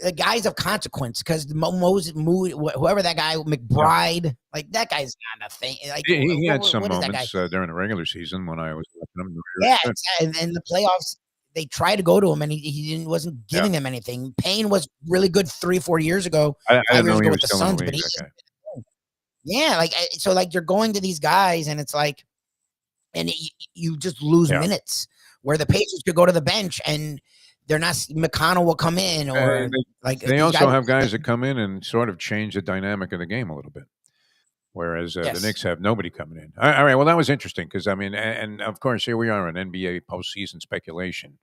the guys of consequence, because whoever that guy, McBride, like that guy's not a thing. Like he had some moments during the regular season when I was watching him. Yeah, and in the playoffs, they tried to go to him, and he wasn't giving them anything. Payne was really good 3-4 years ago. I didn't know he was with the still Suns, in the league, but yeah, like so, like you're going to these guys, and it's like and you just lose minutes where the Pacers could go to the bench and they're not. McConnell will come in, or they also have guys that come in and sort of change the dynamic of the game a little bit. Whereas the Knicks have nobody coming in. All right, well, that was interesting because, I mean, and of course, here we are in NBA postseason speculation,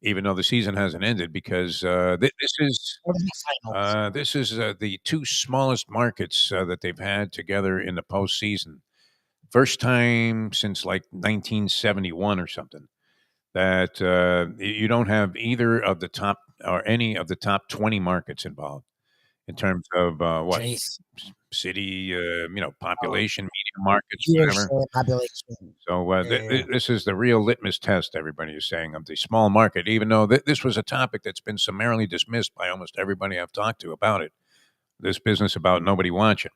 even though the season hasn't ended, because this is the two smallest markets that they've had together in the postseason. First time since like 1971 or something that you don't have either of the top or any of the top 20 markets involved in terms of what city, population, media markets, whatever. Population. So this is the real litmus test, everybody is saying, of the small market, even though this was a topic that's been summarily dismissed by almost everybody I've talked to about it, this business about nobody watching.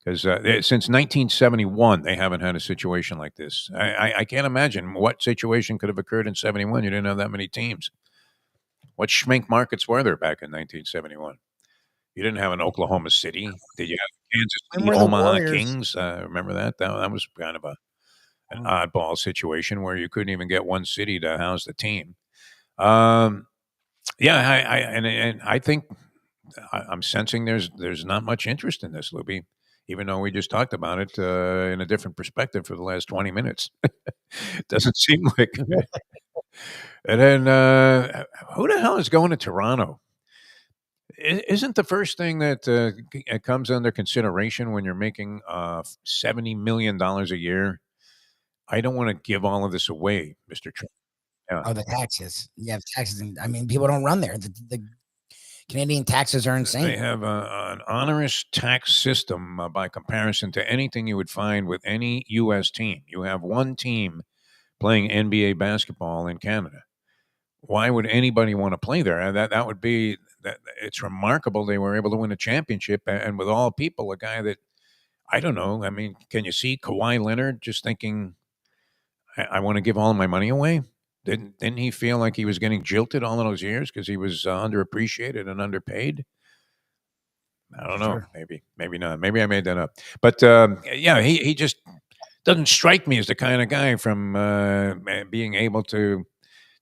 Because since 1971, they haven't had a situation like this. I can't imagine what situation could have occurred in 71. You didn't have that many teams. What schmink markets were there back in 1971? You didn't have an Oklahoma City. Did you have Kansas City Omaha Kings? Remember that? That was kind of an oddball situation where you couldn't even get one city to house the team. I think I'm sensing there's not much interest in this, Lubie, even though we just talked about it in a different perspective for the last 20 minutes. It doesn't seem like. And then who the hell is going to Toronto? Isn't the first thing that comes under consideration when you're making $70 million a year? I don't want to give all of this away, Mr. Trump. Yeah. Oh, the taxes. You have taxes. I mean, people don't run there. The Canadian taxes are insane. They have an onerous tax system by comparison to anything you would find with any U.S. team. You have one team playing NBA basketball in Canada. Why would anybody want to play there? That would be that. It's remarkable they were able to win a championship, and with all people, a guy that I don't know. I mean, can you see Kawhi Leonard just thinking, I want to give all my money away? Didn't he feel like he was getting jilted all of those years because he was underappreciated and underpaid? I don't know. Sure. Maybe not. Maybe I made that up. But he just doesn't strike me as the kind of guy from being able to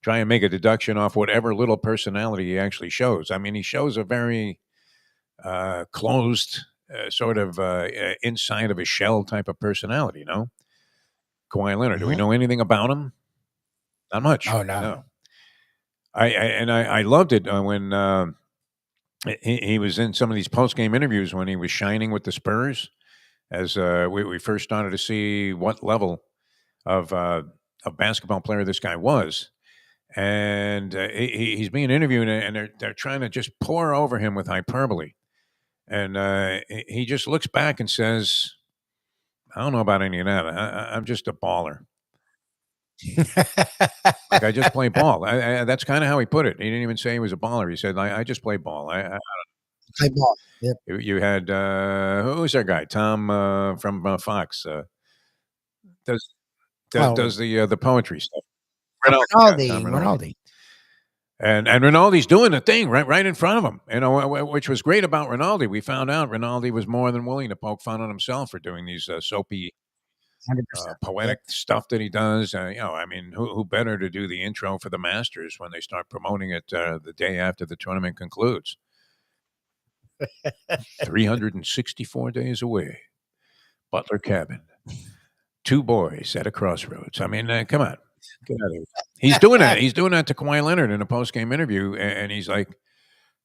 try and make a deduction off whatever little personality he actually shows. I mean, he shows a very closed sort of inside of a shell type of personality, Kawhi Leonard. Do we know anything about him? Not much. Oh, no. I loved it when he was in some of these post-game interviews when he was shining with the Spurs, as we first started to see what level of basketball player this guy was. And he's being interviewed, and they're trying to just pour over him with hyperbole. And he just looks back and says, I don't know about any of that. I'm just a baller. Like, I just play ball. That's kind of how he put it. He didn't even say he was a baller. He said, I just play ball. I play ball. Yep. You had, who's our guy? Tom from Fox. Does the poetry stuff. Rinaldi. And Rinaldi's doing the thing right in front of him, which was great about Rinaldi. We found out Rinaldi was more than willing to poke fun at himself for doing these soapy, poetic stuff that he does. I mean, who better to do the intro for the Masters when they start promoting it the day after the tournament concludes? 364 days away, Butler Cabin, two boys at a crossroads. I mean, come on. Get out of here. He's doing that. He's doing that to Kawhi Leonard in a post-game interview, and he's like,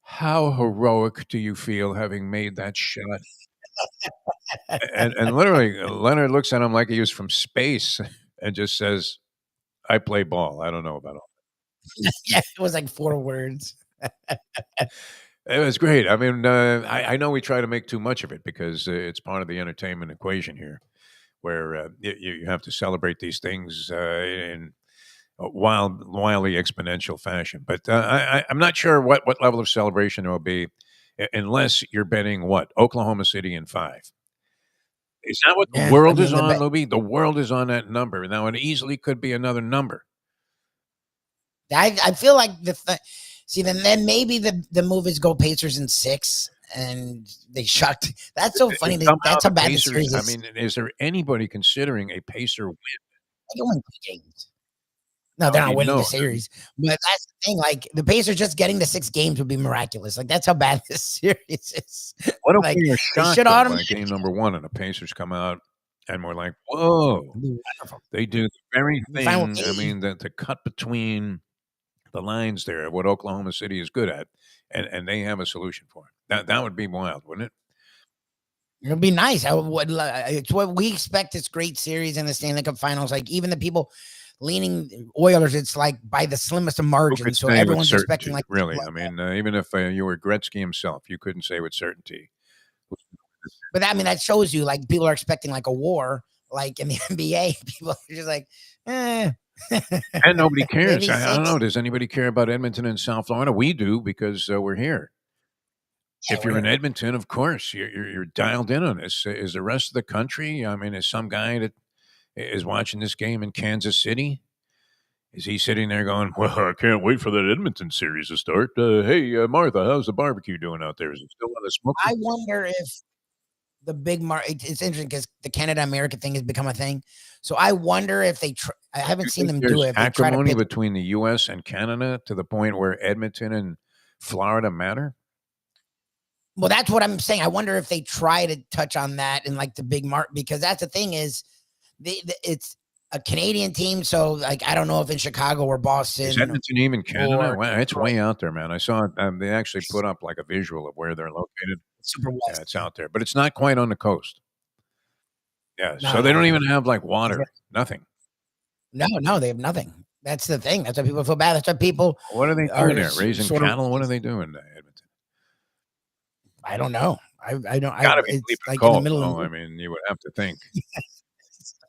how heroic do you feel having made that shot? and literally, Leonard looks at him like he was from space and just says, I play ball. I don't know about all that. Yeah, it was like 4 words. It was great. I mean, I know we try to make too much of it because it's part of the entertainment equation here, where you have to celebrate these things in a wildly exponential fashion. But I'm not sure what level of celebration there will be unless you're betting Oklahoma City in 5. Is that what the world is on, Lubie? The world is on that number. Now, it easily could be another number. I feel like then maybe the move is go Pacers in 6. And they shut. That's so funny. That's how bad the series is. I mean, is there anybody considering a Pacer win? They can win 2 games. No, they're not winning No. the series. But that's the thing. Like the Pacers just getting to 6 games would be miraculous. Like that's how bad this series is. What if Like we are they shocked should though, by automatically game number 1 and the Pacers come out and we're like, whoa, be wonderful. they do the very Be fine with thing. I me. mean, the cut between the lines there, what Oklahoma City is good at, and they have a solution for it. That would be wild, wouldn't it? It'll be nice. It's what we expect. This great series in the Stanley Cup Finals. Like even the people leaning Oilers, it's like by the slimmest of Who margins. could So say with everyone's expecting certainty, like really? I mean, even if you were Gretzky himself, you couldn't say with certainty. But I mean, that shows you like people are expecting like a war, like in the NBA. People are just like, And nobody cares. maybe I don't 6. know. Does anybody care about Edmonton and South Florida? We do because we're here. Yeah, If you're we're in here. Edmonton, of course, you're dialed in on this. Is the rest of the country? I mean, is some guy that is watching this game in Kansas City? Is he sitting there going, "Well, I can't wait for that Edmonton series to start"? Hey, Martha, how's the barbecue doing out there? Is it still on the smoke? I wonder if the big it's interesting because the Canada America thing has become a thing. So I wonder if they. I haven't seen them do it. If they try to acrimony pick, between the U.S. and Canada to the point where Edmonton and Florida matter. well, that's what I'm saying. I wonder if they try to touch on that in like the big because that's the thing is, it's a Canadian team. So like I don't know if in Chicago or Boston. Is Edmonton even Canada? or Wow, it's Detroit. way out there, man. I saw it. They actually put up like a visual of where they're located. Super Yeah, West. it's out there, but it's not quite on the coast. Yeah, No, so they no. don't even have like water, nothing. No, they have nothing. That's the thing. That's why people feel bad. That's why people. What are they Are doing there? Raising sort of- cattle? What are they doing in Edmonton? I don't know. I don't. Gotta be It's bleeping like in cold. the middle No, of I mean, you would have to think.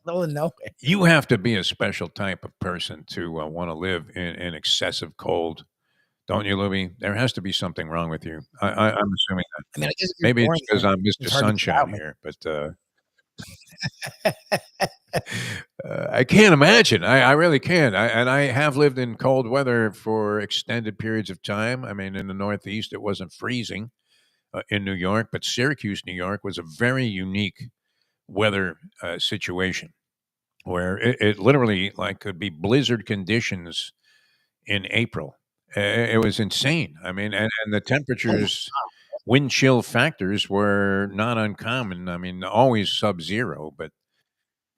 nowhere. You have to be a special type of person to want to live in excessive cold, don't you, Lubie? There has to be something wrong with you. I'm assuming that. I mean, I guess if you're Maybe it's boring, because I'm Mr. it's hard to get Sunshine out, man. here, but I can't imagine. I really can't. And I have lived in cold weather for extended periods of time. I mean, in the Northeast, it wasn't freezing in New York, but Syracuse, New York was a very unique weather situation where it literally like could be blizzard conditions in April. It was insane. I mean, and the temperatures, wind chill factors were not uncommon. I mean, always sub-zero, but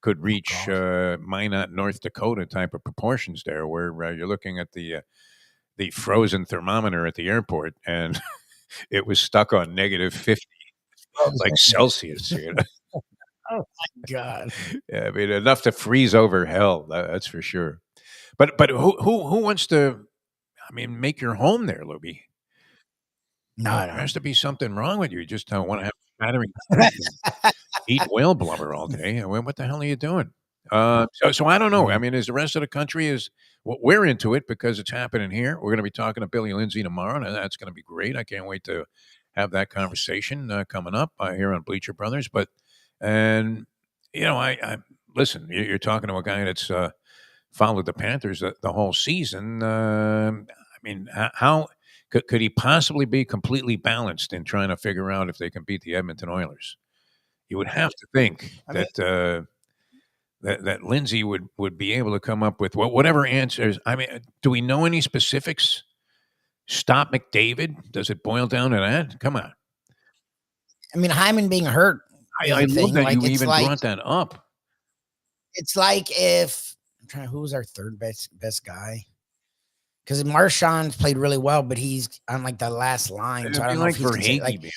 could reach Minot, North Dakota type of proportions there, where you're looking at the frozen thermometer at the airport, and it was stuck on -50, like Celsius. You know? Oh my God. Yeah, I mean, enough to freeze over hell. That's for sure. But who wants to? I mean, make your home there, Lubie. No, There has to be something wrong with you. You just don't want to have spattering and eat whale blubber all day. I mean, what the hell are you doing? So I don't know. I mean, is the rest of the country we're into it because it's happening here. We're going to be talking to Billy Lindsay tomorrow, and that's going to be great. I can't wait to have that conversation coming up here on Bleacher Brothers. But and you know, I listen. You're talking to a guy that's followed the Panthers the whole season. I mean, how could he possibly be completely balanced in trying to figure out if they can beat the Edmonton Oilers? You would have to think that Lindsay would be able to come up with whatever answers. I mean, do we know any specifics? Stop McDavid? Does it boil down to that? Come on. I mean, Hyman being hurt. I love that you even brought that up. It's like if I'm trying. Who was our third best guy? Because Marchand's played really well, but he's on like the last line. So I don't know if he's Verhaeghe,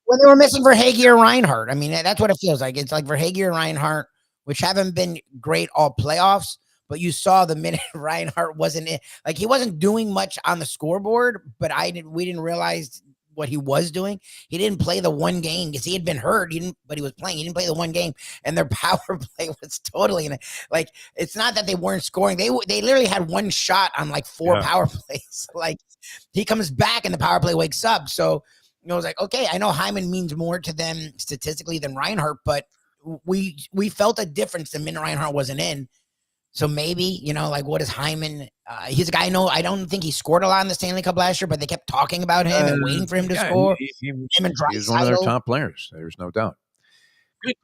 when they were missing Verhaeghe or Reinhardt. I mean, that's what it feels like. It's like Verhaeghe or Reinhardt, which haven't been great all playoffs. But you saw the minute Reinhardt wasn't in, like he wasn't doing much on the scoreboard. But we didn't realize what he was doing. He didn't play the one game because he had been hurt. But he was playing. He didn't play the one game, and their power play was totally in it. Like it's not that they weren't scoring. They literally had one shot on like 4 power plays. Like he comes back and the power play wakes up. So you know, I was like, okay, I know Hyman means more to them statistically than Reinhardt, but we felt a difference the minute Reinhardt wasn't in. So maybe, you know, like what is Hyman? He's a guy I don't think he scored a lot in the Stanley Cup last year, but they kept talking about him and waiting for him to score. He's one of their top players. There's no doubt.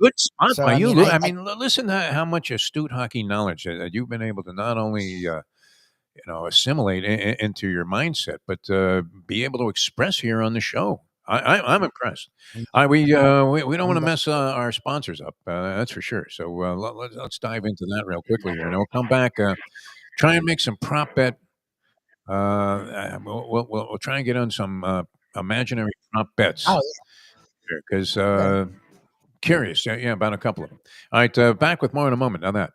Good spot So by I you, mean, Lou. I mean, listen to how much astute hockey knowledge that you've been able to not only assimilate into your mindset, but be able to express here on the show. I'm impressed. We don't want to mess our sponsors up. That's for sure. So let's dive into that real quickly here, and we'll come back. Try and make some prop bet. We'll try and get on some imaginary prop bets oh because yeah, curious, yeah, about a couple of them. All right, back with more in a moment. Now that.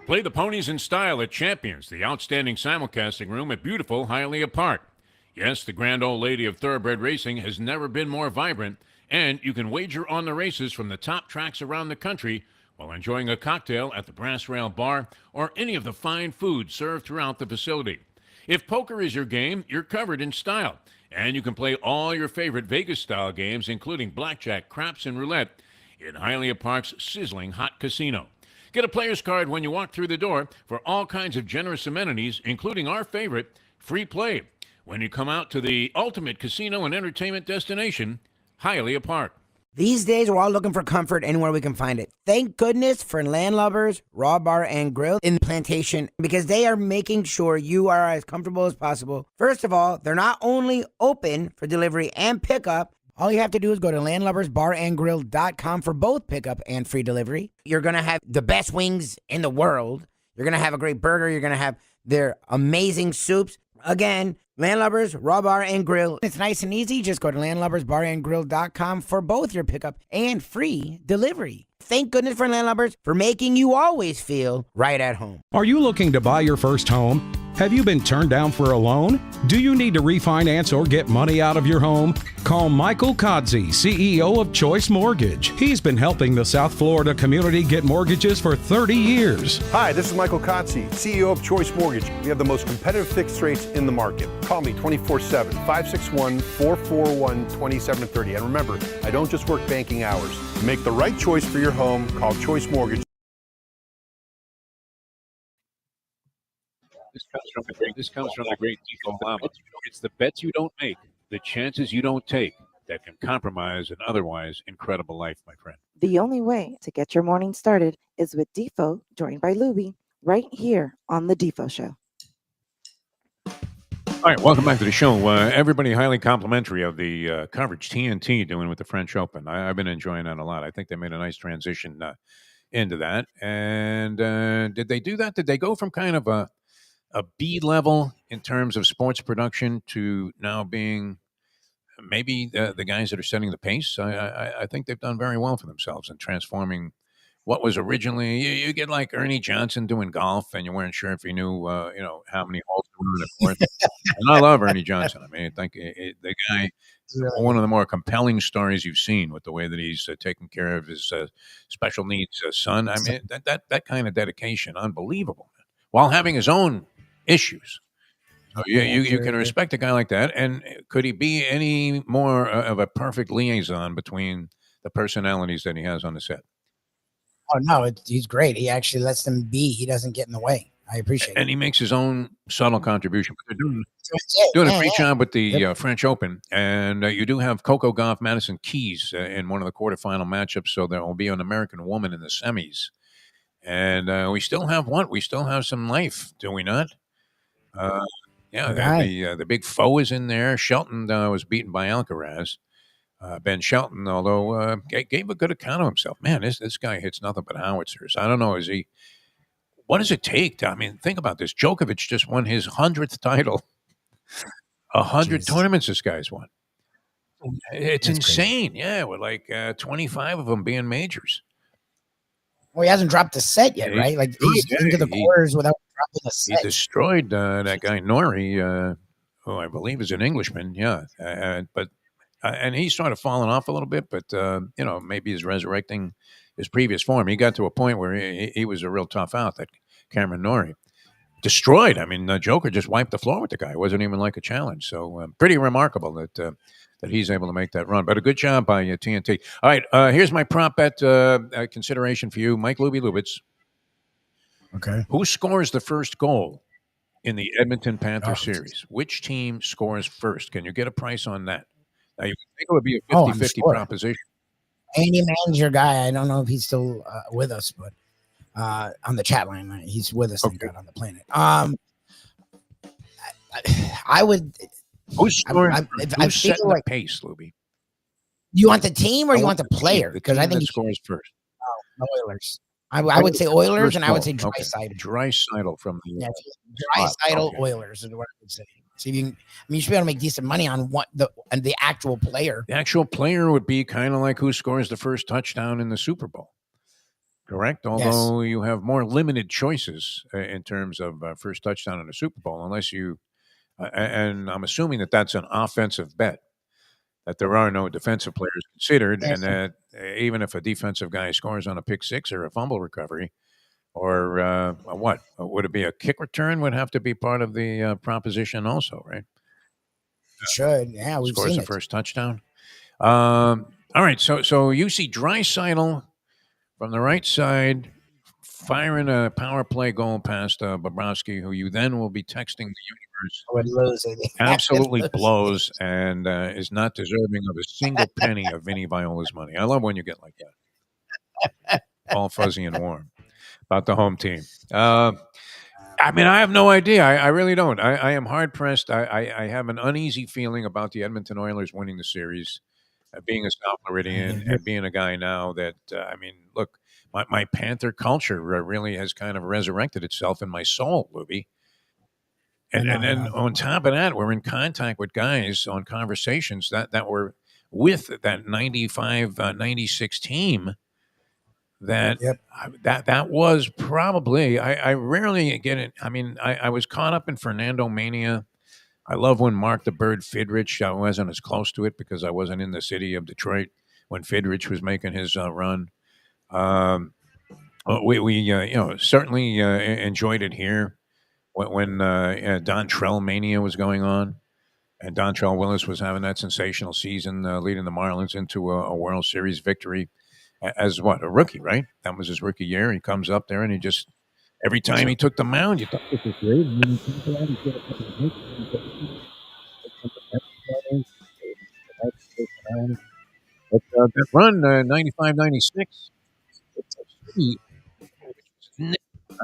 Play the ponies in style at Champions, the outstanding simulcasting room at beautiful Hialeah Park. Yes, the grand old lady of thoroughbred racing has never been more vibrant, and you can wager on the races from the top tracks around the country while enjoying a cocktail at the Brass Rail Bar or any of the fine food served throughout the facility. If poker is your game, you're covered in style, and you can play all your favorite Vegas-style games, including blackjack, craps, and roulette, in Hialeah Park's sizzling hot casino. Get a player's card when you walk through the door for all kinds of generous amenities, including our favorite, free play, when you come out to the ultimate casino and entertainment destination, Hialeah Park. these days we're all looking for comfort anywhere we can find it. Thank goodness for Landlubbers Raw Bar and Grill in Plantation, because they are making sure you are as comfortable as possible. First of all, they're not only open for delivery and pickup. All you have to do is go to landlubbersbarandgrill.com for both pickup and free delivery. You're going to have the best wings in the world. You're going to have a great burger. You're going to have their amazing soups. Again, Landlubbers, Raw Bar and Grill. It's nice and easy. Just go to landlubbersbarandgrill.com for both your pickup and free delivery. Thank goodness for Landlubbers for making you always feel right at home. Are you looking to buy your first home? Have you been turned down for a loan? Do you need to refinance or get money out of your home? Call Michael Kodsey, CEO of Choice Mortgage. He's been helping the South Florida community get mortgages for 30 years. Hi, this is Michael Kodsey, CEO of Choice Mortgage. We have the most competitive fixed rates in the market. Call me 24/7, 561-441-2730. And remember, I don't just work banking hours. To make the right choice for your home, call Choice Mortgage. This comes from the great Defo and Lubie. It's the bets you don't make, the chances you don't take, that can compromise an otherwise incredible life, my friend. The only way to get your morning started is with Defo, joined by Lubie, right here on The Defo Show. All right, welcome back to the show. Everybody highly complimentary of the coverage TNT doing with the French Open. I've been enjoying that a lot. I think they made a nice transition into that. And did they do that? Did they go from kind of a B level in terms of sports production to now being maybe the guys that are setting the pace? I think they've done very well for themselves in transforming what was originally you get like Ernie Johnson doing golf, and you weren't sure if he knew how many holes there were in the course. And I love Ernie Johnson. I mean, I think the guy, one of the more compelling stories you've seen with the way that he's taking care of his special needs son. I mean, that kind of dedication, unbelievable, while having his own issues. So you can respect a guy like that. And could he be any more of a perfect liaison between the personalities that he has on the set? Oh, no, he's great. He actually lets them be. He doesn't get in the way. I appreciate it. And he makes his own subtle contribution. But they're doing a great job with the French Open. And you do have Coco Gauff, Madison Keys in one of the quarterfinal matchups. So there will be an American woman in the semis. And we still have what? We still have some life, do we not? The big foe is in there. Shelton was beaten by Alcaraz. Ben Shelton, although gave a good account of himself. Man, this guy hits nothing but howitzers. I don't know. What does it take? I mean, think about this. Djokovic just won his 100th title. 100 tournaments this guy's won. It's That's insane. Crazy. Yeah, with like 25 of them being majors. Well, he hasn't dropped a set yet, right? Like he's into the quarters without dropping a set. He destroyed that guy Norrie, who I believe is an Englishman. Yeah, and he's sort of fallen off a little bit, but maybe he's resurrecting his previous form. He got to a point where he was a real tough out. That Cameron Norrie destroyed. I mean, Joker just wiped the floor with the guy. It wasn't even like a challenge. So pretty remarkable that he's able to make that run. But a good job by TNT. All right, here's my prop bet consideration for you, Mike Lubie Lubitz. Okay. Who scores the first goal in the Edmonton Panthers series? Which team scores first? Can you get a price on that? You would think it would be a Oh, I'm 50-50 sure. proposition. Andy Mann's your guy. I don't know if he's still with us, but on the chat line, he's with us. Thank God, on the planet. I would. Who's scoring? I Who's feel setting like the pace, Lubie? you want the team or you want the team, player? the Because I team think that scores first. the Oilers. I would say Oilers, and I would say Okay. Draisaitl. Draisaitl from the Draisaitl okay. Oilers is what I would say. So you should be able to make decent money on the actual player. The actual player would be kind of like who scores the first touchdown in the Super Bowl. Correct. Although you have more limited choices in terms of first touchdown in the Super Bowl, unless you, and I'm assuming that that's an offensive bet, that there are no defensive players considered, and that even if a defensive guy scores on a pick six or a fumble recovery, or what would it be? A kick return would have to be part of the proposition, also, right? Should we've Scores seen the it. first touchdown. All right, so you see Draisaitl from the right side firing a power play goal past Bobrovsky, who you then will be texting the universe. I would lose it. Absolutely blows and is not deserving of a single penny of Vinny Viola's money. I love when you get like that. All fuzzy and warm about the home team. I mean, I have no idea. I really don't. I am hard pressed. I have an uneasy feeling about the Edmonton Oilers winning the series. Being a South Floridian and being a guy now that, I mean, look, my Panther culture really has kind of resurrected itself in my soul, Lubie. And then on top of that, we're in contact with guys on conversations that were with that 95, 96 team. That was probably, I rarely get it. I mean, I was caught up in Fernando Mania. I love when Mark the Bird Fidrich, I wasn't as close to it because I wasn't in the city of Detroit when Fidrich was making his run. We certainly enjoyed it here when Dontrell Mania was going on, and Dontrell Willis was having that sensational season, leading the Marlins into a World Series victory as a rookie, right? That was his rookie year. He comes up there and he just every time he took the mound, you thought this was great. And then he comes out, he's got a couple of hits, but that run, 95, 96, I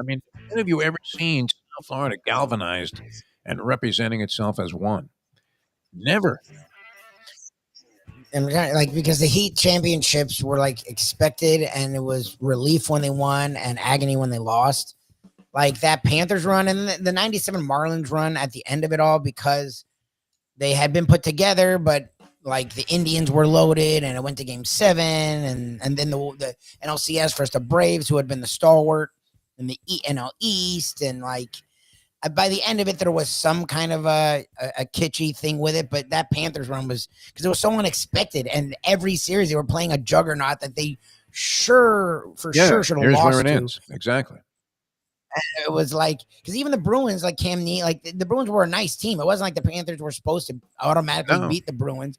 mean, when have you ever seen South Florida galvanized and representing itself as one? Never. And like, because the Heat championships were like expected, and it was relief when they won and agony when they lost. Like that Panthers run and the 97 Marlins run at the end of it all, because they had been put together, but like the Indians were loaded and it went to game 7, and then the NLCS versus the Braves, who had been the stalwart in the NL East, and like by the end of it, there was some kind of a kitschy thing with it, but that Panthers run was, because it was so unexpected, and every series they were playing a juggernaut that they sure should have lost. Here's where it ends. Exactly. It was like, because even the Bruins, like Cam Neal, like the Bruins were a nice team. It wasn't like the Panthers were supposed to automatically beat the Bruins.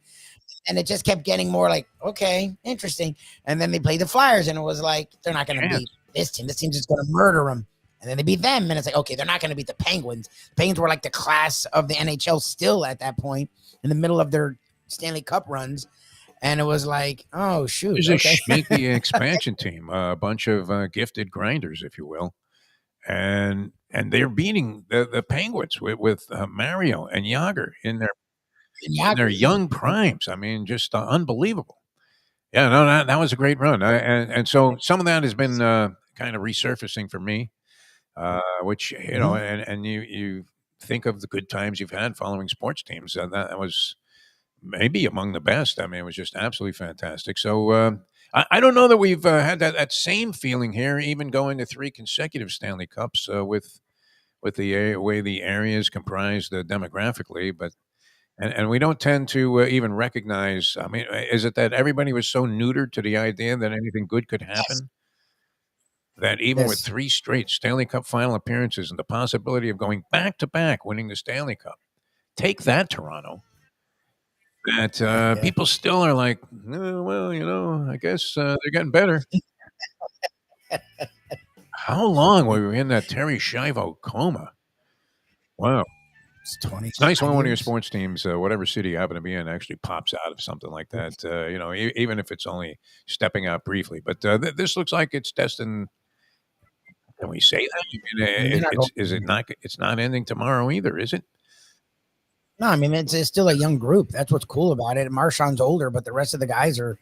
And it just kept getting more like, okay, interesting. And then they played the Flyers, and it was like, they're not going to beat this team. This team's just going to murder them. And then they beat them, and it's like, okay, they're not going to beat the Penguins. The Penguins were like the class of the NHL still at that point, in the middle of their Stanley Cup runs. And it was like, oh, shoot. There's a sneaky expansion team, a bunch of gifted grinders, if you will. And they're beating the Penguins with Mario and Yager in their young primes. I mean, just unbelievable. Yeah, no, that was a great run. And so some of that has been kind of resurfacing for me, which, you know, and you think of the good times you've had following sports teams. That was maybe among the best. I mean, it was just absolutely fantastic. So I don't know that we've had that same feeling here, even going to 3 consecutive Stanley Cups with the way the area is comprised demographically, but and we don't tend to even recognize. I mean, is it that everybody was so neutered to the idea that anything good could happen? That even with 3 straight Stanley Cup final appearances and the possibility of going back to back winning the Stanley Cup, take that, Toronto. That people still are like, oh, well, you know, I guess they're getting better. How long were we in that Terry Schiavo coma? Wow. It's nice when one of your sports teams, whatever city you happen to be in, actually pops out of something like that. Even if it's only stepping out briefly. But this looks like it's destined. Can we say that? I mean, is it not? It's not ending tomorrow either, is it? No, I mean it's still a young group. That's what's cool about it. Marshawn's older, but the rest of the guys are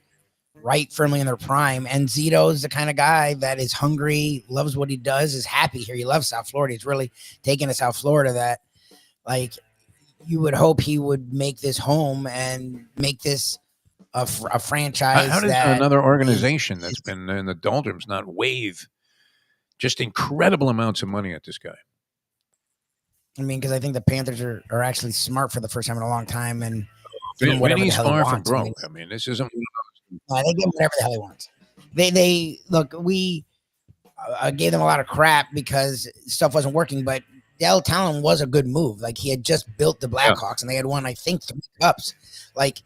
right firmly in their prime. And Zito's the kind of guy that is hungry, loves what he does, is happy here. He loves South Florida. He's really taken to South Florida that, like, you would hope he would make this home and make this a franchise. How does another organization that's been in the doldrums not wave just incredible amounts of money at this guy? I mean, because I think the Panthers are actually smart for the first time in a long time. And Vinny's far from broke. I mean, this isn't. They give him whatever the hell he wants. They look. We gave them a lot of crap because stuff wasn't working, but Dale Talon was a good move. Like, he had just built the Blackhawks, and they had won, I think, 3 cups. Like,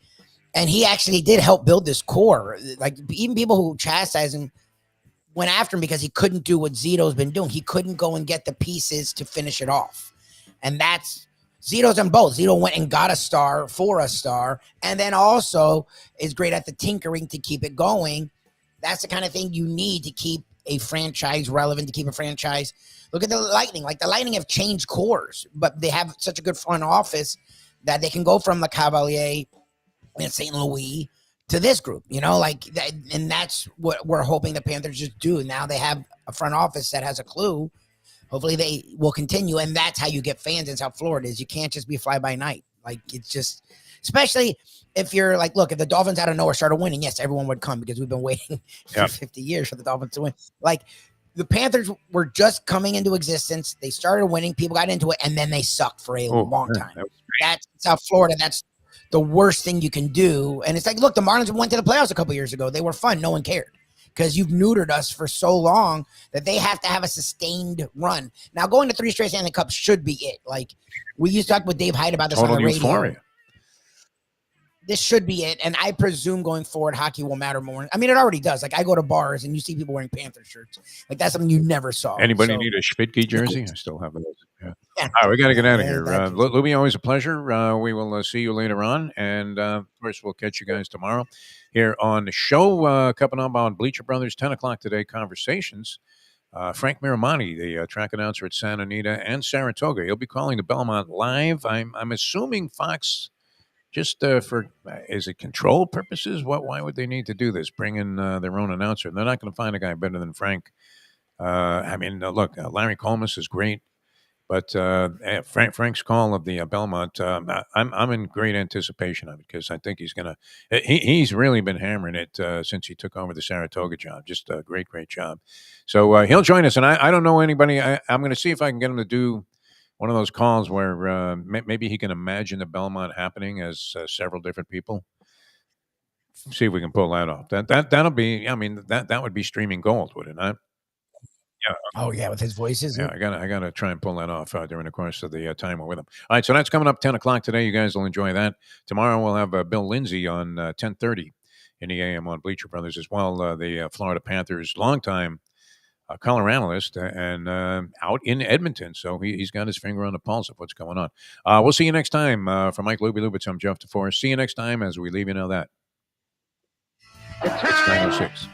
and he actually did help build this core. Like, even people who chastised him went after him because he couldn't do what Zito's been doing. He couldn't go and get the pieces to finish it off. And that's Zito's done both. Zito went and got a star for a star, and then also is great at the tinkering to keep it going. That's the kind of thing you need to keep a franchise relevant, to keep a franchise. Look at the Lightning. Like, the Lightning have changed cores, but they have such a good front office that they can go from Le Cavalier and St. Louis to this group, like that. And that's what we're hoping the Panthers just do. Now they have a front office that has a clue. Hopefully they will continue, and that's how you get fans in South Florida. Is you can't just be fly by night. Like, it's just, especially if you're like, look, if the Dolphins out of nowhere started winning, yes, everyone would come because we've been waiting for 50 years for the Dolphins to win. Like, the Panthers were just coming into existence. They started winning. People got into it, and then they sucked for a long time. That's South Florida. That's the worst thing you can do. And it's like, look, the Marlins went to the playoffs a couple years ago. They were fun. No one cared because you've neutered us for so long that they have to have a sustained run. Now, going to 3 straight Stanley Cups should be it. Like, we used to talk with Dave Hyde about this on the radio. Euphoria. This should be it. And I presume going forward, hockey will matter more. I mean, it already does. Like, I go to bars and you see people wearing Panther shirts. Like, that's something you never saw. Anybody need a Spitke jersey? I still have those. Yeah. All right, we got to get out of here. Lubie, always a pleasure. We will see you later on. And, of course, we'll catch you guys tomorrow here on the show. Coming up on Bleacher Brothers, 10 o'clock today, Conversations. Frank Miramonte, the track announcer at Santa Anita and Saratoga. He'll be calling the Belmont live. I'm assuming Fox... Just for, is it control purposes? Why would they need to do this? Bring in their own announcer. They're not going to find a guy better than Frank. Look, Larry Colmus is great, but Frank's call of the Belmont, I'm in great anticipation of it because I think he's going to. He's really been hammering it since he took over the Saratoga job. Just a great job. So he'll join us, and I don't know anybody. I'm going to see if I can get him to do one of those calls where maybe he can imagine the Belmont happening as several different people. See if we can pull that off. That'll be. I mean, that would be streaming gold, would it not? Yeah. Oh yeah, with his voices. Yeah, I gotta try and pull that off during the course of the time we're with him. All right, so that's coming up 10 o'clock today. You guys will enjoy that. Tomorrow we'll have Bill Lindsay on 10:30 in the AM on Bleacher Brothers as well. The Florida Panthers longtime color analyst and out in Edmonton. So he's got his finger on the pulse of what's going on. We'll see you next time. For Mike Lubie, I'm Jeff DeForest. See you next time as we leave you know that. It's 9:06.